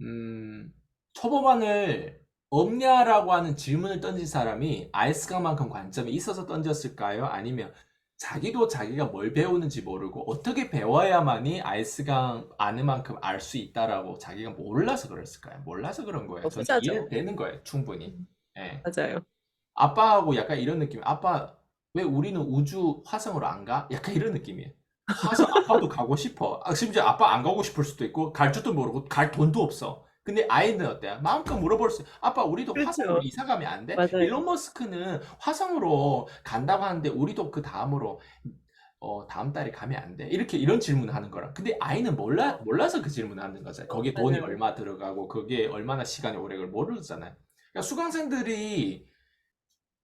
[SPEAKER 2] 음, 초보반을 없냐라고 하는 질문을 던진 사람이 아이스강만큼 관점이 있어서 던졌을까요? 아니면 자기도 자기가 뭘 배우는지 모르고 어떻게 배워야만이 아이스강 아는 만큼 알 수 있다라고 자기가 몰라서 그랬을까요? 몰라서 그런 거예요. 저는
[SPEAKER 1] 후자죠.
[SPEAKER 2] 이해되는 거예요, 충분히. 예.
[SPEAKER 1] 맞아요.
[SPEAKER 2] 아빠하고 약간 이런 느낌. 아빠, 왜 우리는 우주 화성으로 안 가? 약간 이런 느낌이에요. 화성 아빠도 가고 싶어. 심지어 아빠 안 가고 싶을 수도 있고, 갈 줄도 모르고, 갈 돈도 없어. 근데 아이는 어때요? 마음껏 물어볼 수, 아빠, 우리도 화성으로
[SPEAKER 1] 그렇죠.
[SPEAKER 2] 이사 가면 안 돼?
[SPEAKER 1] 맞아요.
[SPEAKER 2] 일론 머스크는 화성으로 간다고 하는데, 우리도 그 다음으로, 다음 달에 가면 안 돼? 이런 질문을 하는 거라. 근데 아이는 몰라서 그 질문을 하는 거잖아요. 거기에 돈이
[SPEAKER 1] 맞아요.
[SPEAKER 2] 얼마 들어가고, 거기에 얼마나 시간이 오래 걸 모르잖아요. 그러니까 수강생들이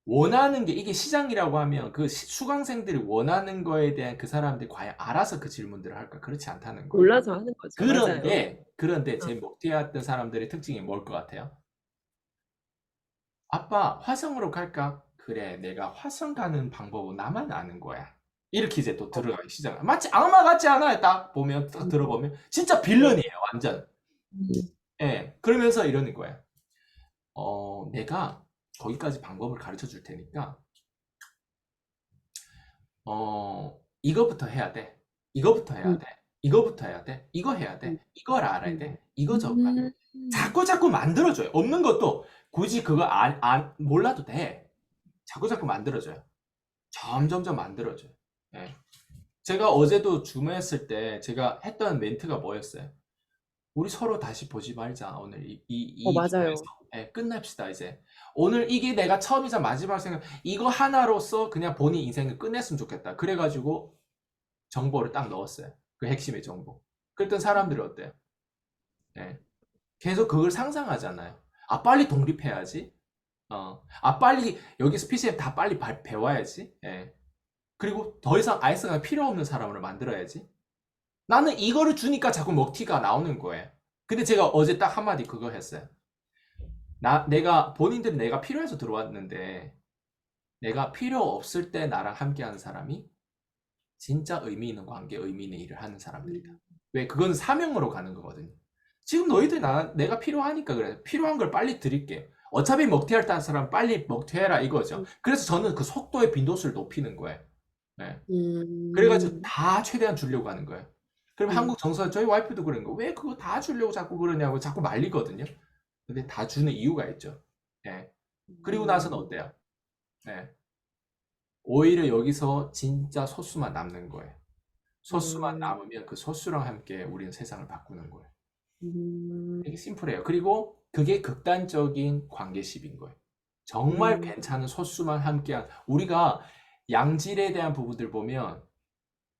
[SPEAKER 2] 원하는 게 이게 시장이라고 하면 그 수강생들이 원하는 거에 대한 그 사람들이 과연 알아서 그 질문들을 할까? 그렇지 않다는 거예요.
[SPEAKER 1] 몰라서 하는 거죠. 맞아요.
[SPEAKER 2] 그런데
[SPEAKER 1] 어,
[SPEAKER 2] 제 목표했던 사람들의 특징이 뭘 것 같아요? 아빠, 화성으로 갈까? 그래, 내가 화성 가는 방법은 나만 아는 거야. 이렇게 이제 또 들어가기 시작. 마치 악마 같지 않아요? 딱 보면, 딱
[SPEAKER 1] 음,
[SPEAKER 2] 들어보면. 진짜
[SPEAKER 1] 네.
[SPEAKER 2] 빌런이에요, 완전.
[SPEAKER 1] 음,
[SPEAKER 2] 예. 그러면서 이러는 거예요. 내가 거기까지 방법을 가르쳐 줄 테니까, 이거부터 해야 돼. 이거부터 해야
[SPEAKER 1] 음,
[SPEAKER 2] 돼. 이거부터 해야 돼. 이거 해야
[SPEAKER 1] 음,
[SPEAKER 2] 돼. 이걸 알아야
[SPEAKER 1] 음,
[SPEAKER 2] 돼. 이거 저거.
[SPEAKER 1] 음,
[SPEAKER 2] 자꾸 만들어줘요. 없는 것도 굳이 그거 몰라도 돼. 자꾸 만들어줘요. 점점점 만들어져요. 예. 제가 어제도 줌했을 때 제가 했던 멘트가 뭐였어요? 우리 서로 다시 보지 말자. 오늘 이 줌에서.
[SPEAKER 1] 맞아요.
[SPEAKER 2] 예, 끝냅시다, 이제. 오늘 이게 내가 처음이자 마지막 생각, 이거 하나로서 그냥 본인 인생을 끝냈으면 좋겠다. 그래가지고 정보를 딱 넣었어요. 그 핵심의 정보. 그랬더니 사람들이 어때요? 예. 계속 그걸 상상하잖아요. 아, 빨리 독립해야지. 빨리 여기서 PCM 다 빨리 배워야지. 예. 그리고 더 이상 아이스가 필요 없는 사람을 만들어야지. 나는 이거를 주니까 자꾸 먹튀가 나오는 거예요. 근데 제가 어제 딱 한마디 그거 했어요. 본인들은 내가 필요해서 들어왔는데, 내가 필요 없을 때 나랑 함께 하는 사람이 진짜 의미 있는 관계, 의미 있는 일을 하는 사람들이다.
[SPEAKER 1] 음,
[SPEAKER 2] 왜? 그건 사명으로 가는 거거든요. 지금 너희들 내가 필요하니까 그래. 필요한 걸 빨리 드릴게. 어차피 먹튀할 때 사람 빨리 먹튀해라 이거죠.
[SPEAKER 1] 음,
[SPEAKER 2] 그래서 저는 그 속도의 빈도수를 높이는 거예요. 네. 그래가지고
[SPEAKER 1] 음,
[SPEAKER 2] 다 최대한 주려고 하는 거예요. 그럼
[SPEAKER 1] 음,
[SPEAKER 2] 한국 정서, 저희 와이프도 그런 거. 왜 그거 다 주려고 자꾸 그러냐고 자꾸 말리거든요. 근데 다 주는 이유가 있죠. 예. 그리고 나서는
[SPEAKER 1] 음,
[SPEAKER 2] 어때요? 예. 오히려 여기서 진짜 소수만 남는 거예요. 소수만
[SPEAKER 1] 음,
[SPEAKER 2] 남으면 그 소수랑 함께 우리는 세상을 바꾸는 거예요.
[SPEAKER 1] 음,
[SPEAKER 2] 되게 심플해요. 그리고 그게 극단적인 관계십인 거예요. 정말
[SPEAKER 1] 음,
[SPEAKER 2] 괜찮은 소수만 함께한, 우리가 양질에 대한 부분들 보면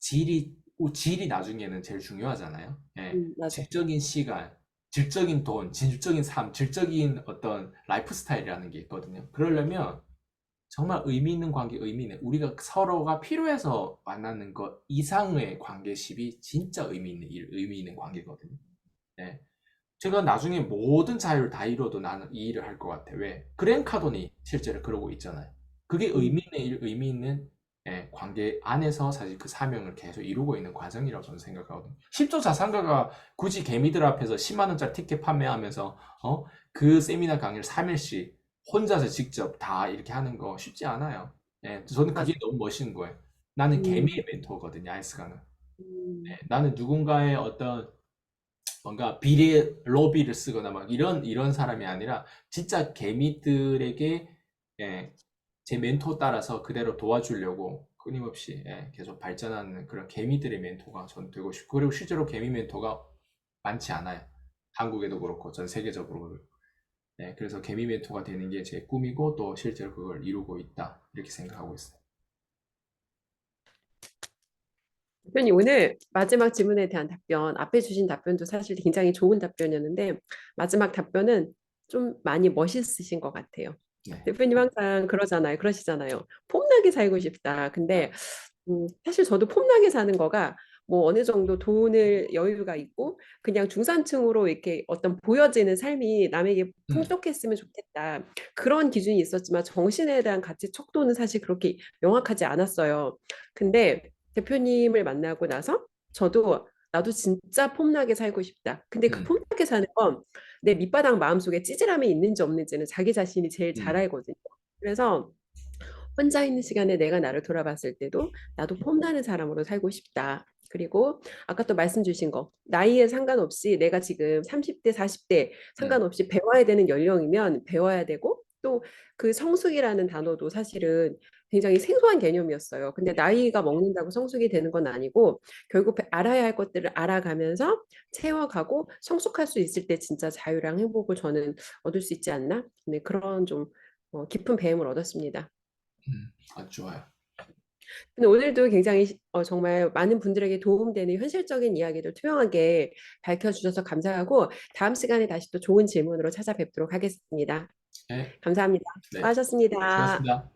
[SPEAKER 2] 질이 나중에는 제일 중요하잖아요. 예.
[SPEAKER 1] 맞아요.
[SPEAKER 2] 질적인 시간, 질적인 돈, 질적인 삶, 질적인 어떤 라이프 스타일이라는 게 있거든요. 그러려면 정말 의미 있는 관계, 의미 있는, 우리가 서로가 필요해서 만나는 것 이상의 관계십이 진짜 의미 있는 일, 의미 있는 관계거든요. 예. 제가 나중에 모든 자유를 다 이뤄도 나는 이 일을 할 것 같아. 왜? 그랜 카돈이 실제로 그러고 있잖아요. 그게
[SPEAKER 1] 음,
[SPEAKER 2] 의미 있는 일, 의미 있는 관계 안에서 사실 그 사명을 계속 이루고 있는 과정이라고 저는 생각하거든요. 10조 자산가가 굳이 개미들 앞에서 10만 원짜리 티켓 판매하면서 그 세미나 강의를 3일씩 혼자서 직접 다 이렇게 하는 거 쉽지 않아요. 예, 저는 그게
[SPEAKER 1] 맞아요.
[SPEAKER 2] 너무 멋있는 거예요. 나는
[SPEAKER 1] 음,
[SPEAKER 2] 개미의 멘토거든요, 아이스강은.
[SPEAKER 1] 음,
[SPEAKER 2] 나는 누군가의 어떤 뭔가 비례 로비를 쓰거나 막 이런 사람이 아니라 진짜 개미들에게 예, 제 멘토 따라서 그대로 도와주려고 끊임없이 계속 발전하는 그런 개미들의 멘토가 전 되고 싶고, 그리고 실제로 개미 멘토가 많지 않아요. 한국에도 그렇고 전 세계적으로 그렇고. 그래서 개미 멘토가 되는 게 제 꿈이고 또 실제로 그걸 이루고 있다 이렇게 생각하고 있어요.
[SPEAKER 1] 대표님 오늘 마지막 질문에 대한 답변, 앞에 주신 답변도 사실 굉장히 좋은 답변이었는데 마지막 답변은 좀 많이 멋있으신 것 같아요.
[SPEAKER 2] 네.
[SPEAKER 1] 대표님 항상 그러시잖아요. 폼나게 살고 싶다. 근데 사실 저도 폼나게 사는 거가 뭐 어느 정도 돈을 여유가 있고 그냥 중산층으로 이렇게 어떤 보여지는 삶이 남에게
[SPEAKER 2] 음,
[SPEAKER 1] 풍족했으면 좋겠다. 그런 기준이 있었지만 정신에 대한 가치 척도는 사실 그렇게 명확하지 않았어요. 근데 대표님을 만나고 나서 저도 나도 진짜 폼나게 살고 싶다. 근데 그
[SPEAKER 2] 음,
[SPEAKER 1] 폼나게 사는 건 내 밑바닥 마음속에 찌질함이 있는지 없는지는 자기 자신이 제일 잘
[SPEAKER 2] 음,
[SPEAKER 1] 알거든요. 그래서 혼자 있는 시간에 내가 나를 돌아봤을 때도 나도 폼나는 사람으로 살고 싶다. 그리고 아까 또 말씀 주신 거 나이에 상관없이 내가 지금 30대 40대
[SPEAKER 2] 음,
[SPEAKER 1] 상관없이 배워야 되는 연령이면 배워야 되고 또 그 성숙이라는 단어도 사실은 굉장히 생소한 개념이었어요. 근데 나이가 먹는다고 성숙이 되는 건 아니고 결국 알아야 할 것들을 알아가면서 채워가고 성숙할 수 있을 때 진짜 자유랑 행복을 저는 얻을 수 있지 않나? 네, 그런 좀 깊은 배움을 얻었습니다.
[SPEAKER 2] 아주 좋아요.
[SPEAKER 1] 근데 오늘도 굉장히 정말 많은 분들에게 도움되는 현실적인 이야기를 투명하게 밝혀주셔서 감사하고 다음 시간에 다시 또 좋은 질문으로 찾아뵙도록 하겠습니다.
[SPEAKER 2] 네,
[SPEAKER 1] 감사합니다.
[SPEAKER 2] 네,
[SPEAKER 1] 수고하셨습니다.
[SPEAKER 2] 수고하셨습니다.